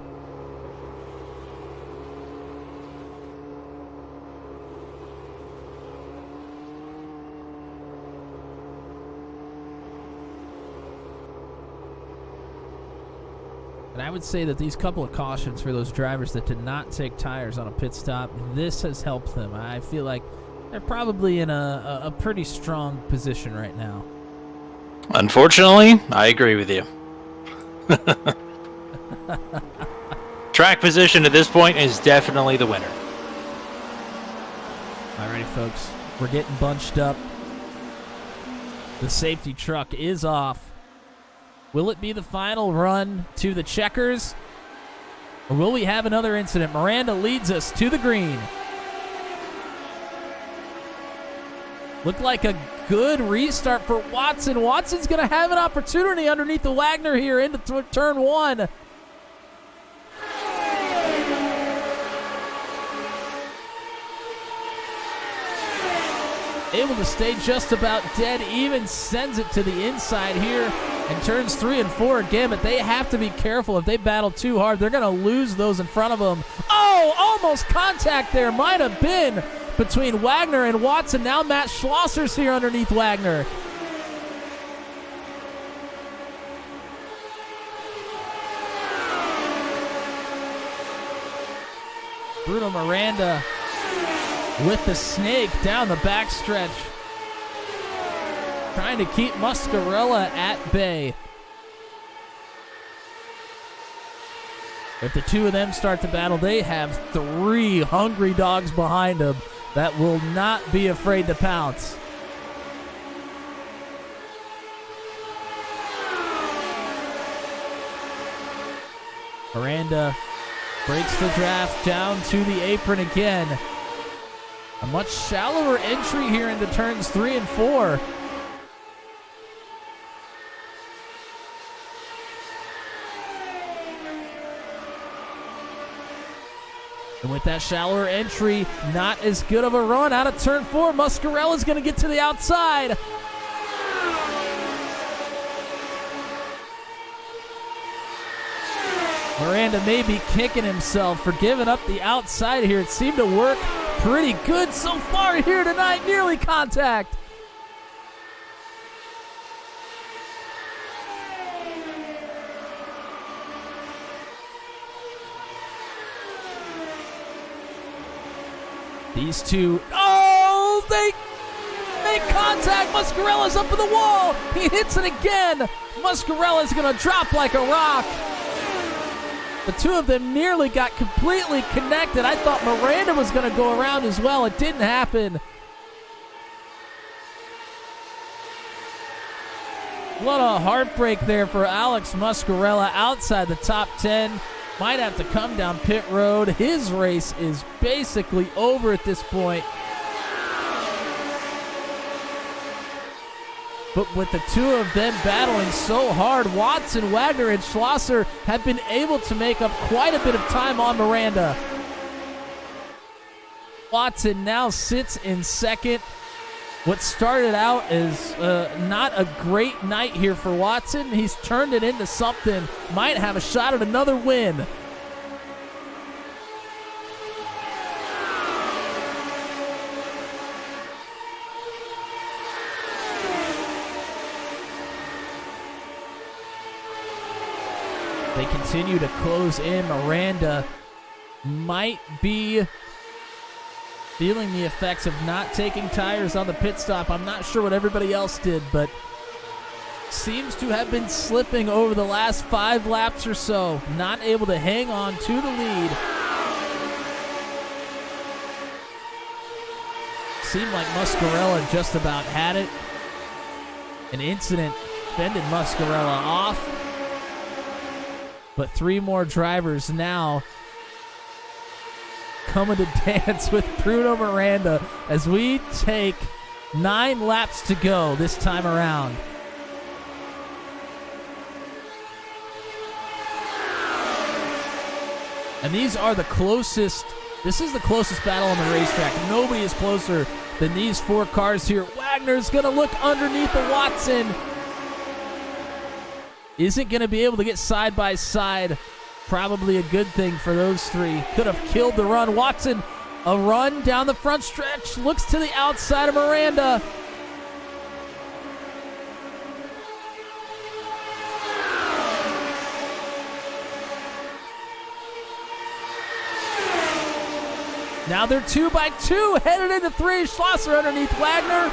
I would say that these couple of cautions for those drivers that did not take tires on a pit stop, this has helped them. I feel like they're probably in a pretty strong position right now. Unfortunately, I agree with you. Track position at this point is definitely the winner. Alrighty, folks. We're getting bunched up. The safety truck is off. Will it be the final run to the checkers? Or will we have another incident? Miranda leads us to the green. Looked like a good restart for Watson. Watson's going to have an opportunity underneath the Wagner here into turn one. Able to stay just about dead even, sends it to the inside here and turns 3 and 4 again, but they have to be careful. If they battle too hard, they're going to lose those in front of them. Oh, almost contact there. Might have been between Wagner and Watson. Now Matt Schlosser's here underneath Wagner. Bruno Miranda with the snake down the backstretch, trying to keep Muscarella at bay. If the two of them start to battle, they have 3 hungry dogs behind them that will not be afraid to pounce. Miranda breaks the draft down to the apron again. A much shallower entry here into turns 3 and 4. And with that shallower entry, not as good of a run out of turn 4. Muscarella's going to get to the outside. Miranda may be kicking himself for giving up the outside here. It seemed to work pretty good so far here tonight. Nearly contact. These two, oh, they make contact. Muscarella's up in the wall. He hits it again. Muscarella's going to drop like a rock. The two of them nearly got completely connected. I thought Miranda was going to go around as well. It didn't happen. What a heartbreak there for Alex Muscarella outside the top 10. Might have to come down pit road. His race is basically over at this point. But with the two of them battling so hard, Watson, Wagner, and Schlosser have been able to make up quite a bit of time on Miranda. Watson now sits in second. What started out as not a great night here for Watson, he's turned it into something. Might have a shot at another win. They continue to close in. Miranda might be feeling the effects of not taking tires on the pit stop. I'm not sure what everybody else did, but seems to have been slipping over the last 5 laps or so. Not able to hang on to the lead. Seemed like Muscarella just about had it. An incident fended Muscarella off. But 3 more drivers now coming to dance with Bruno Miranda as we take 9 laps to go this time around. And these are the closest. This is the closest battle on the racetrack. Nobody is closer than these 4 cars here. Wagner's going to look underneath the Watson. Isn't going to be able to get side by side. Probably a good thing for those 3. Could have killed the run. Watson, a run down the front stretch. Looks to the outside of Miranda. Now they're 2 by 2, headed into 3. Schlosser underneath Wagner.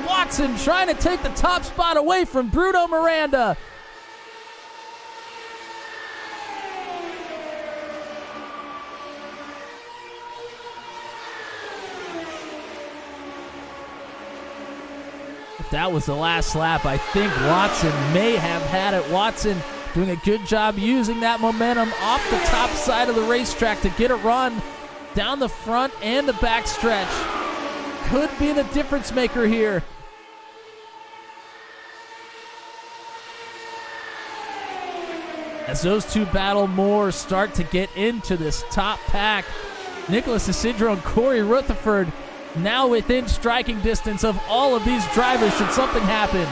Watson trying to take the top spot away from Bruno Miranda. If that was the last lap, I think Watson may have had it. Watson doing a good job using that momentum off the top side of the racetrack to get a run down the front and the back stretch. Could be the difference maker here. As those two battle more, start to get into this top pack. Nicholas Isidro and Corey Rutherford now within striking distance of all of these drivers should something happen.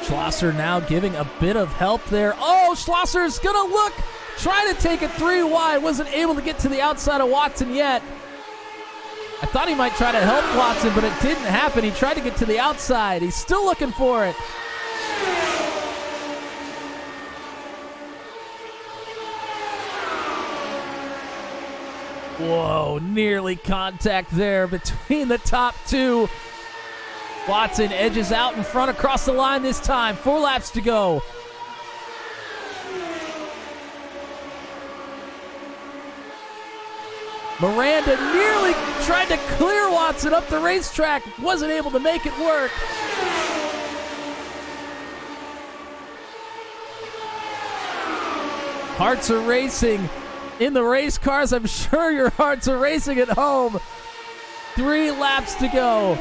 Schlosser now giving a bit of help there. Oh, Schlosser's gonna look, try to take it 3 wide. Wasn't able to get to the outside of Watson yet. I thought he might try to help Watson, but it didn't happen. He tried to get to the outside. He's still looking for it. Whoa, nearly contact there between the top two. Watson edges out in front across the line this time. 4 laps to go. Miranda nearly tried to clear Watson up the racetrack. Wasn't able to make it work. Hearts are racing in the race cars. I'm sure your hearts are racing at home. 3 laps to go.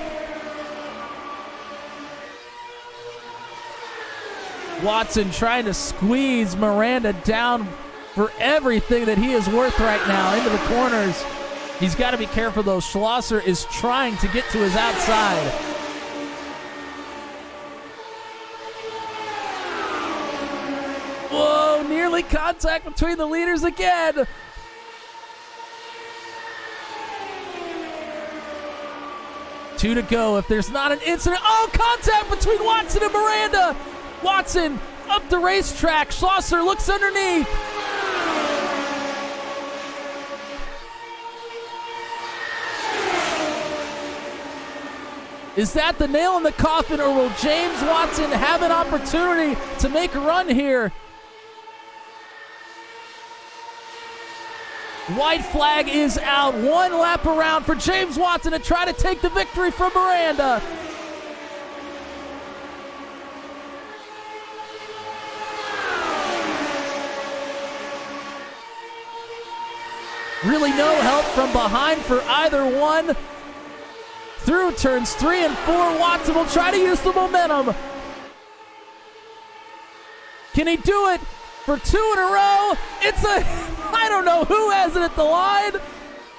Watson trying to squeeze Miranda down for everything that he is worth right now into the corners. He's got to be careful though. Schlosser is trying to get to his outside. Whoa, nearly contact between the leaders again. Two to go if there's not an incident. Oh, contact between Watson and Miranda. Watson up the racetrack. Schlosser looks underneath. Is that the nail in the coffin, or will James Watson have an opportunity to make a run here? White flag is out. 1 lap around for James Watson to try to take the victory from Miranda. Really no help from behind for either one. Through turns 3 and 4, Watson will try to use the momentum. Can he do it for 2 in a row? I don't know who has it at the line.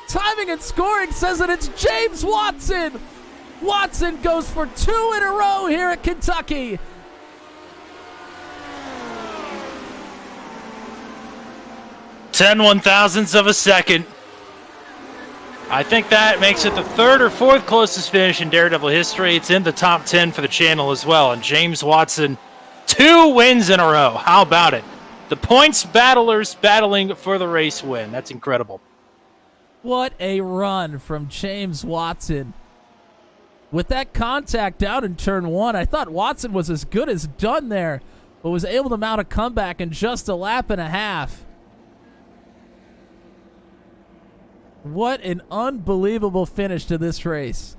Timing and scoring says that it's James Watson. Watson goes for 2 in a row here at Kentucky. Ten 1/1000ths of a second. I think that makes it the 3rd or 4th closest finish in Daredevil history. It's in the top 10 for the channel as well. And James Watson, 2 wins in a row. How about it? The points battlers battling for the race win. That's incredible. What a run from James Watson. With that contact down in turn 1, I thought Watson was as good as done there, but was able to mount a comeback in just a lap and a half. What an unbelievable finish to this race.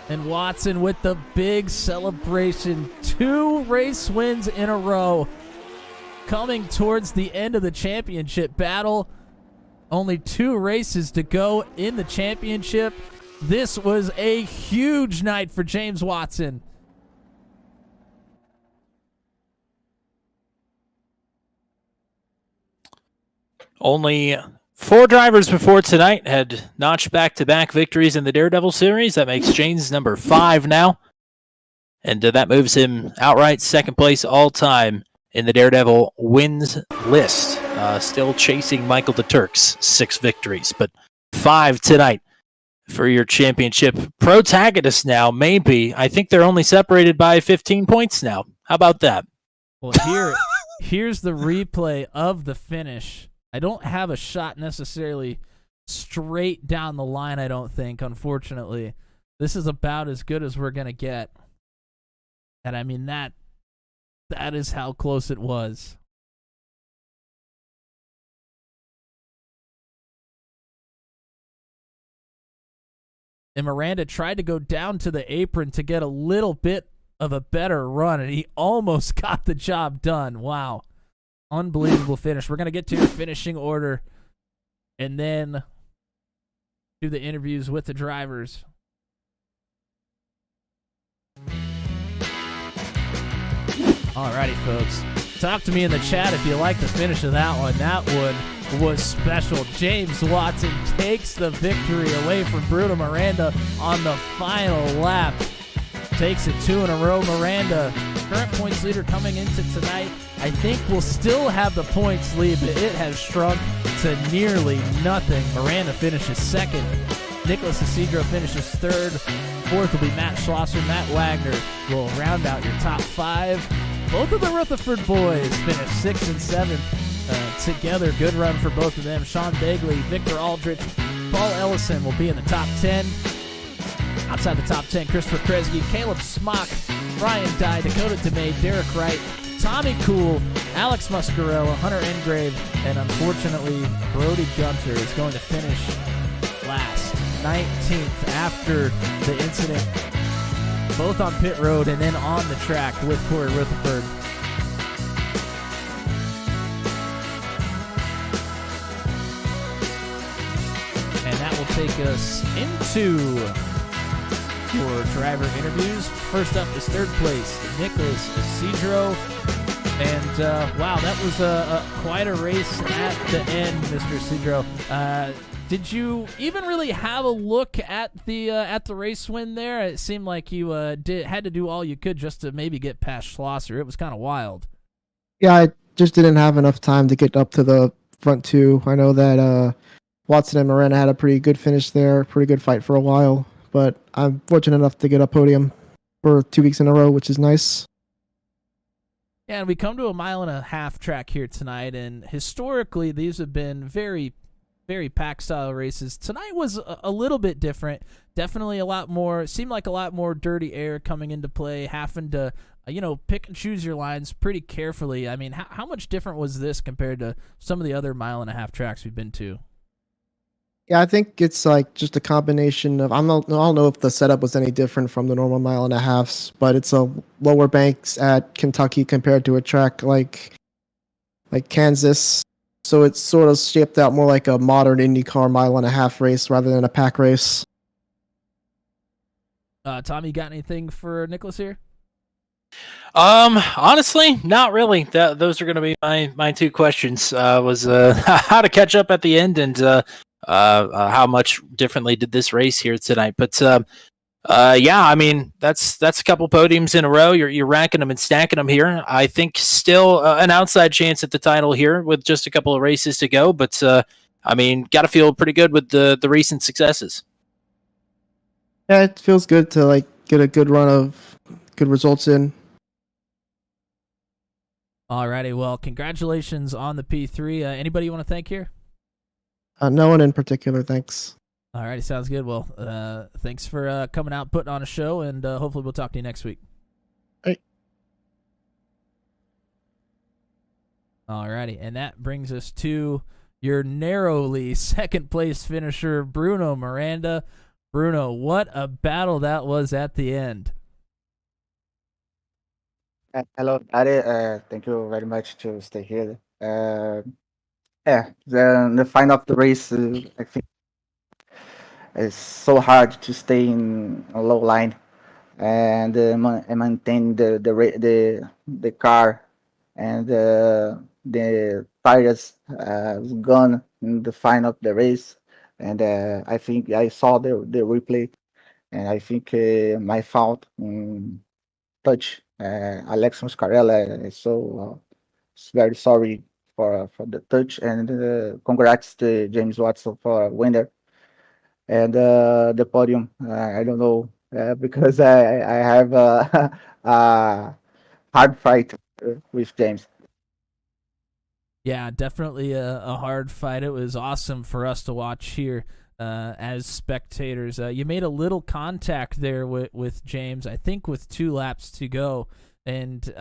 And Watson with the big celebration. 2 race wins in a row. Coming towards the end of the championship battle. Only 2 races to go in the championship. This was a huge night for James Watson. Only 4 drivers before tonight had notched back-to-back victories in the Daredevil series. That makes Jane's number 5 now. And that moves him outright second place all-time in the Daredevil wins list. Still chasing Michael the Turk's 6 victories, but 5 tonight for your championship protagonist now, maybe. I think they're only separated by 15 points now. How about that? Well, here's the replay of the finish. I don't have a shot necessarily straight down the line, I don't think, unfortunately. This is about as good as we're going to get. And I mean, that is how close it was. And Miranda tried to go down to the apron to get a little bit of a better run, and he almost got the job done. Wow. Unbelievable finish. We're going to get to your finishing order and then do the interviews with the drivers. Alrighty, folks. Talk to me in the chat if you like the finish of that one. That one was special. James Watson takes the victory away from Bruno Miranda on the final lap. Takes it 2 in a row. Miranda, current points leader coming into tonight. I think we'll still have the points lead, but it has shrunk to nearly nothing. Miranda finishes second. Nicholas Isidro finishes third. Fourth will be Matt Schlosser. Matt Wagner will round out your top 5. Both of the Rutherford boys finished 6th and 7th together. Good run for both of them. Sean Bagley, Victor Aldrich, Paul Ellison will be in the top 10. Outside the top 10, Christopher Kresge, Caleb Smock, Ryan Dye, Dakota DeMay, Derek Wright, Tommy Cool, Alex Muscarella, Hunter Engrave, and unfortunately, Brody Gunter is going to finish last, 19th after the incident, both on pit road and then on the track with Corey Rutherford. And that will take us into your driver interviews. First up is third place, Nicholas Isidro. And wow, that was quite a race at the end, Mr. Isidro. Did you even really have a look at the race win there? It seemed like you had to do all you could just to maybe get past Schlosser. It was kind of wild. Yeah, I just didn't have enough time to get up to the front 2. I know that Watson and Miranda had a pretty good finish there, pretty good fight for a while. But I'm fortunate enough to get a podium for 2 weeks in a row, which is nice. Yeah, and we come to a 1.5 mile track here tonight, and historically these have been very, very pack-style races. Tonight was a little bit different. Definitely a lot more, seemed like a lot more dirty air coming into play, having to, pick and choose your lines pretty carefully. I mean, how much different was this compared to some of the other 1.5 mile tracks we've been to? Yeah, I think it's like just a combination of I don't know if the setup was any different from the normal 1.5 miles, but it's a lower banks at Kentucky compared to a track like Kansas. So it's sort of shaped out more like a modern IndyCar 1.5 mile race rather than a pack race. Tommy, you got anything for Nicholas here? Honestly, not really. Those are going to be my 2 questions. Was how to catch up at the end and how much differently did this race here tonight? But yeah, I mean that's a couple podiums in a row. You're ranking them and stacking them here. I think still an outside chance at the title here with just a couple of races to go. But I mean, got to feel pretty good with the recent successes. Yeah, it feels good to get a good run of good results in. Alrighty, well, congratulations on the P3. Anybody you want to thank here? No one in particular, thanks. Alrighty, sounds good. Well, thanks for coming out, putting on a show, and hopefully we'll talk to you next week. Hey. Alrighty, and that brings us to your narrowly second place finisher, Bruno Miranda. Bruno, what a battle that was at the end. Hello, Ari. Thank you very much to stay here. Yeah, the final of the race, I think it's so hard to stay in a low line and maintain the car, and the tires gone in the final of the race, and I think I saw the replay, and I think my fault touch Alex Muscarella. So very sorry for the touch, and congrats to James Watson for winner and the podium. I don't know because I have a hard fight with James. Yeah, definitely a hard fight. It was awesome for us to watch here as spectators. You made a little contact there with James, I think with 2 laps to go, and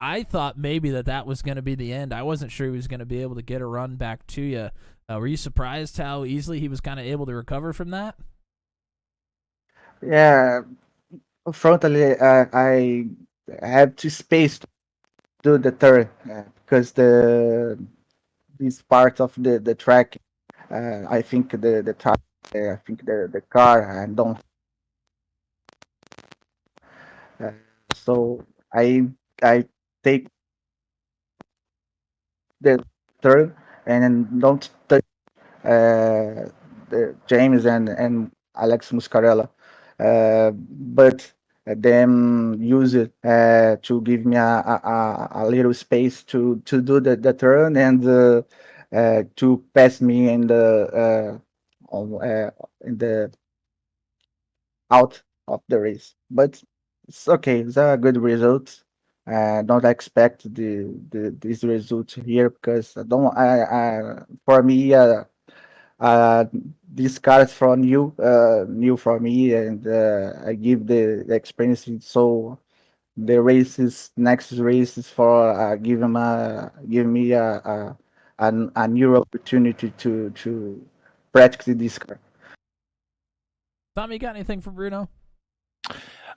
I thought maybe that was going to be the end. I wasn't sure he was going to be able to get a run back to you. Were you surprised how easily he was kind of able to recover from that? Yeah, frontally, I have to space to do the turn because this part of the track, I think the track, I think the car don't. Uh, so I take the turn and then don't touch the James and Alex Muscarella, but them use it to give me a little space to do the turn and to pass me in the out of the race. But it's okay. It's a good result. Don't expect this result here because I don't. For me, uh, this car is from new for me, and I give the experience. So the races, next races for give me a new opportunity to practice this car. Tommy, you got anything for Bruno?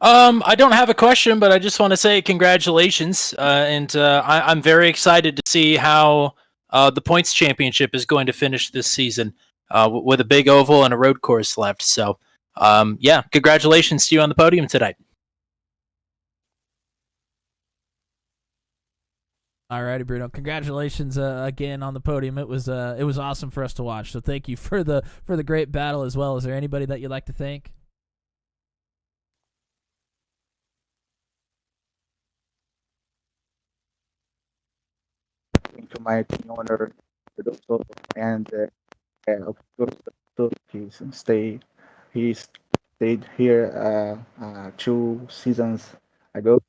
I don't have a question, but I just want to say congratulations, and I'm very excited to see how the points championship is going to finish this season with a big oval and a road course left. So, yeah, congratulations to you on the podium tonight. Alrighty, Bruno. Congratulations again on the podium. It was awesome for us to watch. So thank you for the great battle as well. Is there anybody that you'd like to thank? To my team owner, and of course, he stayed here 2 seasons ago.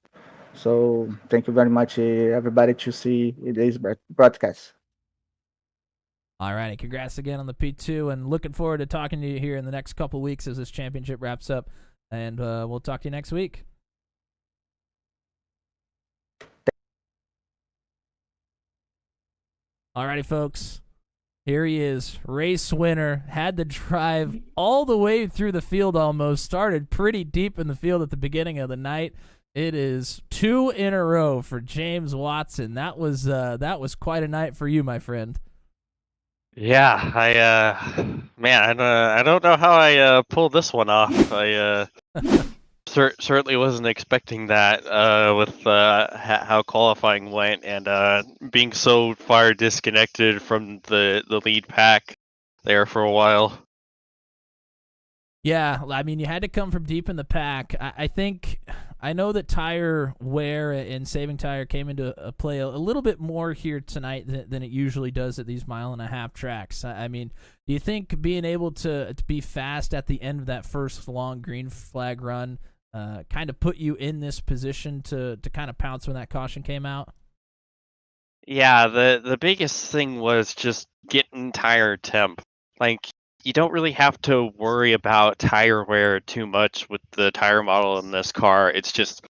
So thank you very much, everybody, to see today's broadcast. Alrighty, congrats again on the P2, and looking forward to talking to you here in the next couple weeks as this championship wraps up, and we'll talk to you next week. Alrighty, folks. Here he is, race winner, had to drive all the way through the field almost, started pretty deep in the field at the beginning of the night. It is 2 in a row for James Watson. That was quite a night for you, my friend. Yeah, I don't know how I pulled this one off. I certainly wasn't expecting that with how qualifying went and being so far disconnected from the lead pack there for a while. Yeah, I mean, you had to come from deep in the pack. I know that tire wear and saving tire came into play a little bit more here tonight than it usually does at these 1.5-mile tracks. I mean, do you think being able to be fast at the end of that first long green flag run kind of put you in this position to kind of pounce when that caution came out? Yeah, the biggest thing was just getting tire temp. Like, you don't really have to worry about tire wear too much with the tire model in this car. It's just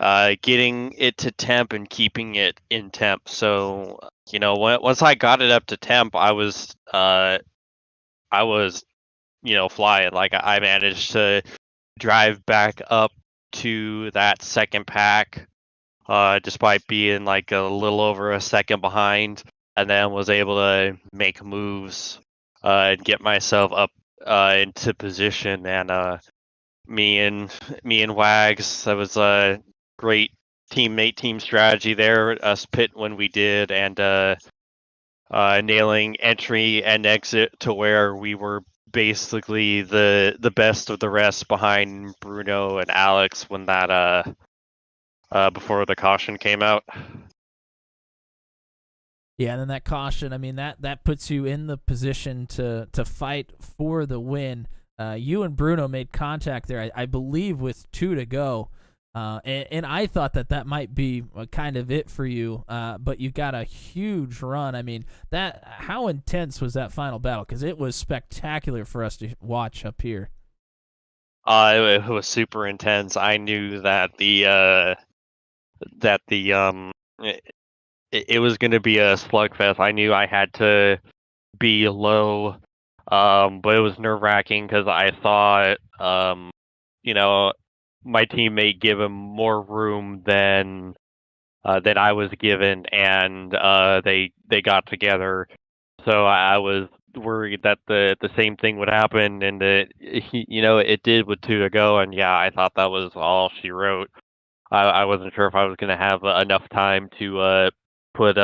getting it to temp and keeping it in temp. So, once I got it up to temp, I was flying. Like, I managed to drive back up to that second pack despite being like a little over a second behind, and then was able to make moves and get myself up into position. And me and Wags, that was a great team strategy there. Us pit when we did, and nailing entry and exit to where we were basically the best of the rest behind Bruno and Alex when that before the caution came out. Yeah, and then that caution, I mean, that puts you in the position to fight for the win. You and Bruno made contact there, I believe, with 2 to go. And I thought that might be kind of it for you, but you got a huge run. I mean, how intense was that final battle? Because it was spectacular for us to watch up here. It was super intense. I knew that it was going to be a slugfest. I knew I had to be low, but it was nerve-wracking because I thought, my teammate give him more room than I was given, and they got together. So I was worried that the same thing would happen, and it did with 2 to go. And yeah, I thought that was all she wrote. I wasn't sure if I was going to have enough time to put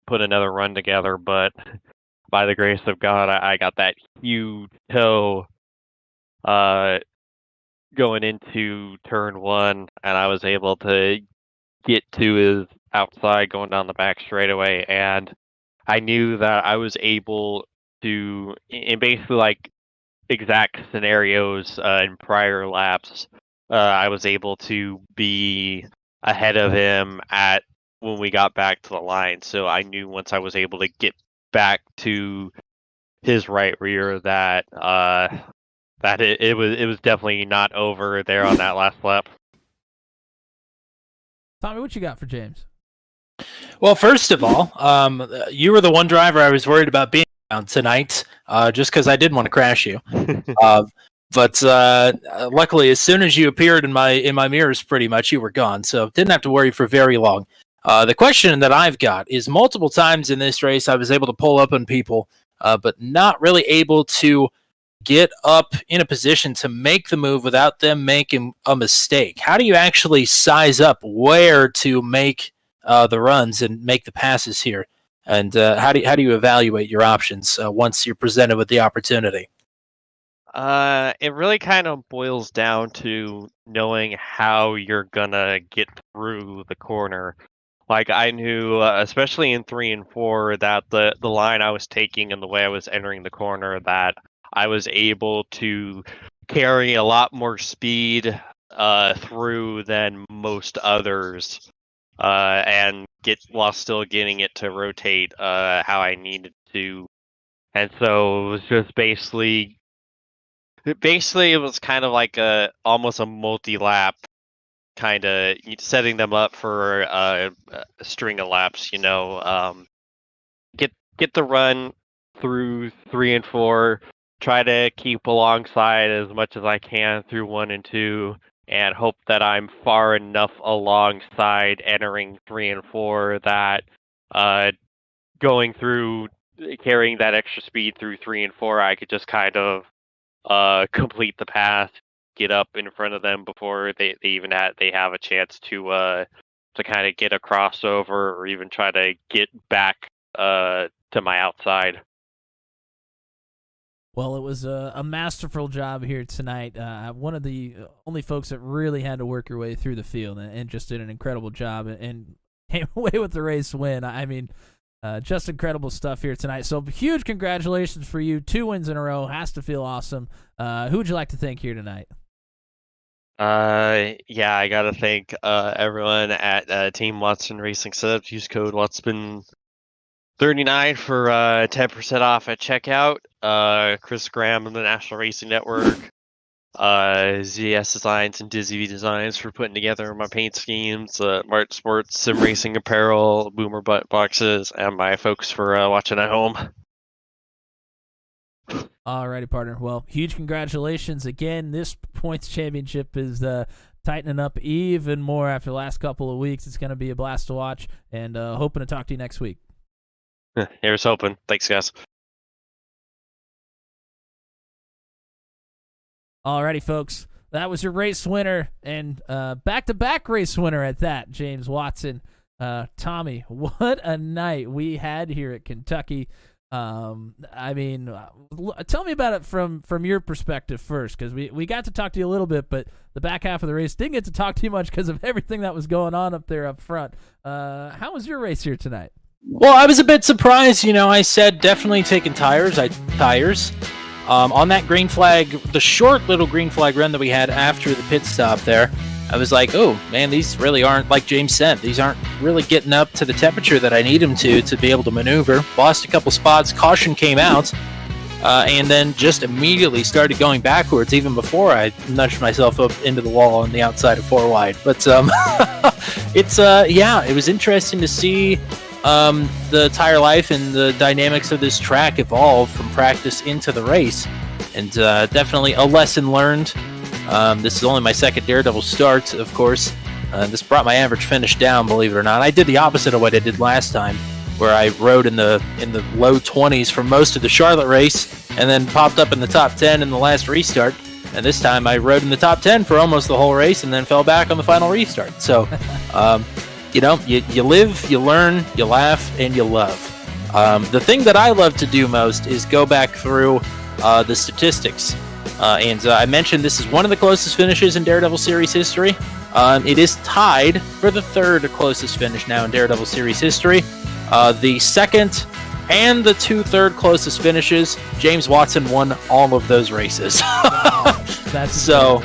another run together, but by the grace of God, I got that huge toe going into turn 1, and I was able to get to his outside going down the back straightaway, and I knew that I was able to, in basically like exact scenarios in prior laps, I was able to be ahead of him when we got back to the line. So I knew once I was able to get back to his right rear that it was definitely not over there on that last lap. Tommy, what you got for James? Well, first of all, you were the one driver I was worried about being around tonight, just because I didn't want to crash you. But luckily, as soon as you appeared in my mirrors, pretty much you were gone, so didn't have to worry for very long. The question that I've got is multiple times in this race I was able to pull up on people, but not really able to get up in a position to make the move without them making a mistake. How do you actually size up where to make the runs and make the passes here? And how do you evaluate your options once you're presented with the opportunity? It really kind of boils down to knowing how you're gonna get through the corner. Like I knew, especially in 3 and 4, that the line I was taking and the way I was entering the corner, that I was able to carry a lot more speed through than most others, and while still getting it to rotate how I needed to. And so it was just basically it was kind of like almost a multi-lap, kind of setting them up for a string of laps. Get the run through 3 and 4. Try to keep alongside as much as I can through 1 and 2, and hope that I'm far enough alongside entering 3 and 4 that going through, carrying that extra speed through 3 and 4, I could just kind of complete the pass, get up in front of them before they have a chance to kind of get a crossover or even try to get back to my outside. Well, it was a masterful job here tonight. One of the only folks that really had to work your way through the field and just did an incredible job and came away with the race win. I mean, just incredible stuff here tonight. So huge congratulations for you. 2 wins in a row. Has to feel awesome. Who would you like to thank here tonight? Yeah, I got to thank everyone at Team Watson Racing Setup. Use code Watson39 for 10% off at checkout. Chris Graham and the National Racing Network, ZS Designs and Dizzy V Designs for putting together my paint schemes, Mart Sports, Sim Racing Apparel, Boomer Butt Boxes, and my folks for watching at home. Alrighty, partner. Well, huge congratulations again. This points championship is tightening up even more after the last couple of weeks. It's going to be a blast to watch, and hoping to talk to you next week. Here's hoping. Thanks, guys. Alrighty, folks. That was your race winner, and back-to-back race winner at that, James Watson. Tommy, what a night we had here at Kentucky. I mean, tell me about it from your perspective first, because we got to talk to you a little bit, but the back half of the race didn't get to talk to you much because of everything that was going on up there up front. How was your race here tonight? Well, I was a bit surprised. I said definitely taking tires. On that green flag, the short little green flag run that we had after the pit stop there, I was like, oh, man, these really aren't, like James said, these aren't really getting up to the temperature that I need them to be able to maneuver. Lost a couple spots. Caution came out, and then just immediately started going backwards, even before I nudged myself up into the wall on the outside of 4 wide. But it was interesting to see the tire life and the dynamics of this track evolve from practice into the race. And definitely a lesson learned. This is only my second Daredevil start, of course. This brought my average finish down, believe it or not. I did the opposite of what I did last time, where I rode in the low 20s for most of the Charlotte race, and then popped up in the top 10 in the last restart. And this time I rode in the top 10 for almost the whole race, and then fell back on the final restart. So, you live, you learn, you laugh, and you love. The thing that I love to do most is go back through the statistics. And I mentioned this is one of the closest finishes in Daredevil Series history. It is tied for the third closest finish now in Daredevil Series history. The second and the 2 third closest finishes, James Watson won all of those races. That's so,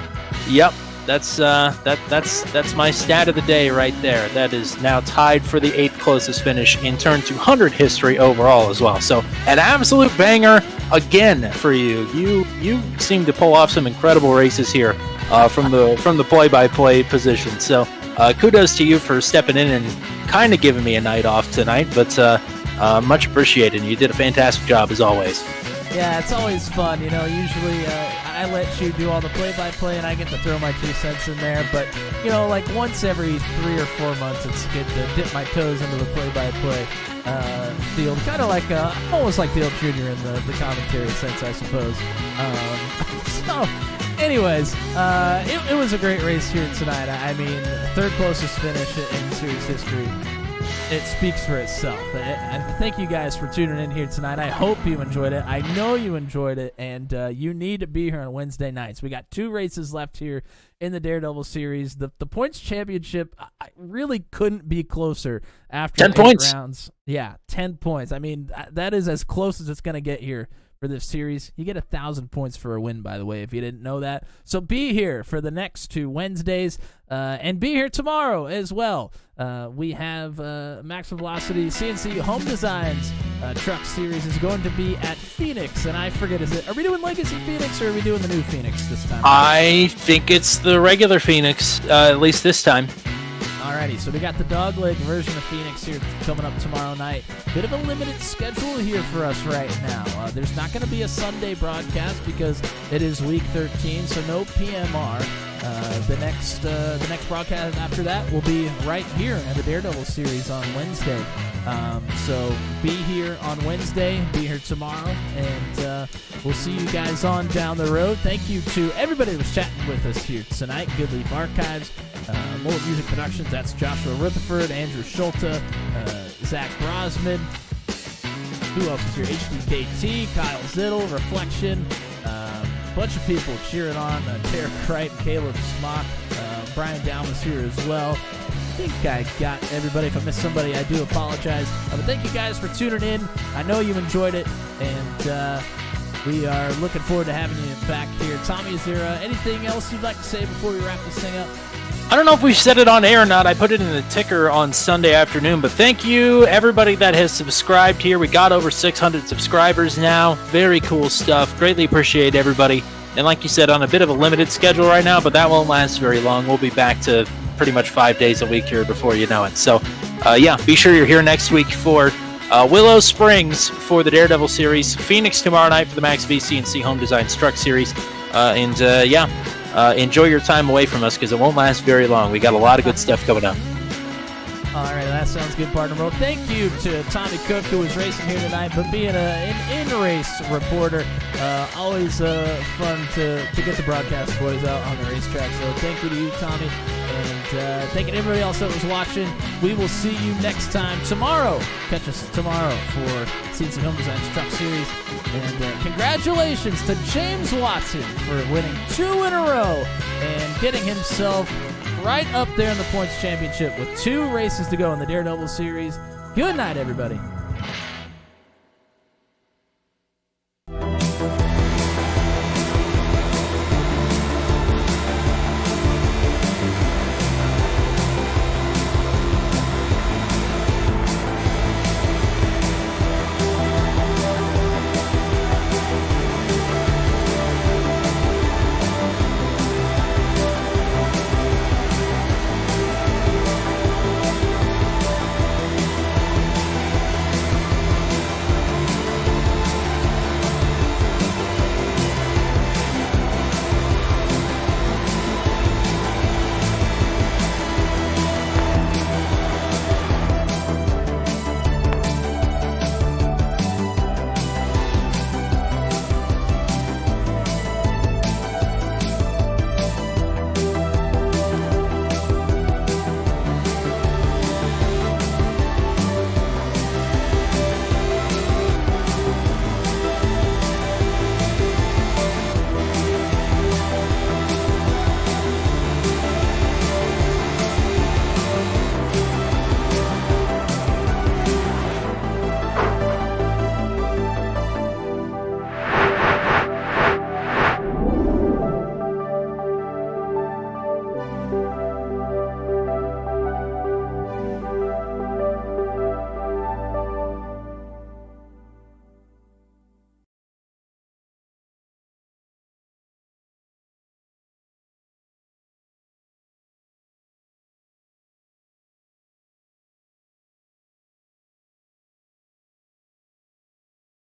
yep. That's my stat of the day right there. That is now tied for the 8th closest finish in Turn 200 history overall as well. So an absolute banger again for you. You seem to pull off some incredible races here from the play-by-play position. So kudos to you for stepping in and kind of giving me a night off tonight. But much appreciated. You did a fantastic job as always. Yeah, it's always fun. Usually I let you do all the play-by-play and I get to throw my 2 cents in there. But, like once every 3 or 4 months, it's good to dip my toes into the play-by-play field. Kind of like, almost like Dale Jr. in the commentary sense, I suppose. So, anyways, it was a great race here tonight. I mean, third closest finish in series history. It speaks for itself. And thank you guys for tuning in here tonight. I hope you enjoyed it. I know you enjoyed it, and you need to be here on Wednesday nights. We got 2 races left here in the Daredevil series. The points championship, I really couldn't be closer after 10 points. rounds. Yeah, 10 points. I mean, that is as close as it's going to get here for this series. You get 1,000 points for a win, by the way, if you didn't know that. So be here for the next 2 Wednesdays, and be here tomorrow as well. We have Max Velocity CNC Home Designs Truck Series is going to be at Phoenix, and I forget, are we doing Legacy Phoenix or are we doing the new Phoenix this time? I think it's the regular Phoenix, at least this time. Alrighty, so we got the dogleg version of Phoenix here coming up tomorrow night. Bit of a limited schedule here for us right now. There's not going to be a Sunday broadcast because it is week 13, so no PMR. The next broadcast after that will be right here at the Daredevil series on Wednesday. So be here on Wednesday, be here tomorrow, and we'll see you guys on down the road. Thank you to everybody that was chatting with us here tonight. Good Leaf Archives, Mullet Music Productions, that's Joshua Rutherford, Andrew Schulte, Zach Brosman. Who else is here? HDKT, Kyle Zittle, Reflection, bunch of people cheering on. Tara Cripe, Caleb Smock, Brian Down was here as well. I think I got everybody. If I missed somebody, I do apologize. But thank you guys for tuning in. I know you enjoyed it, and we are looking forward to having you back here. Tommy, is there anything else you'd like to say before we wrap this thing up? I don't know if we've said it on air or not. I put it in the ticker on Sunday afternoon, but thank you, everybody that has subscribed here. We got over 600 subscribers now. Very cool stuff. Greatly appreciate everybody. And like you said, on a bit of a limited schedule right now, but that won't last very long. We'll be back to pretty much 5 days a week here before you know it. So, be sure you're here next week for Willow Springs for the Daredevil series, Phoenix tomorrow night for the Max VCNC Home Design Truck series, enjoy your time away from us because it won't last very long. We got a lot of good stuff coming up. All right, that sounds good, partner. Well, thank you to Tommy Cook, who was racing here tonight, but being an in-race reporter, always fun to get the broadcast boys out on the racetrack. So thank you to you, Tommy, and thank you to everybody else that was watching. We will see you next time tomorrow. Catch us tomorrow for CNC Home Design's Truck Series. And congratulations to James Watson for winning 2 in a row and getting himself right up there in the points championship with 2 races to go in the Daredevil series. Good night, everybody.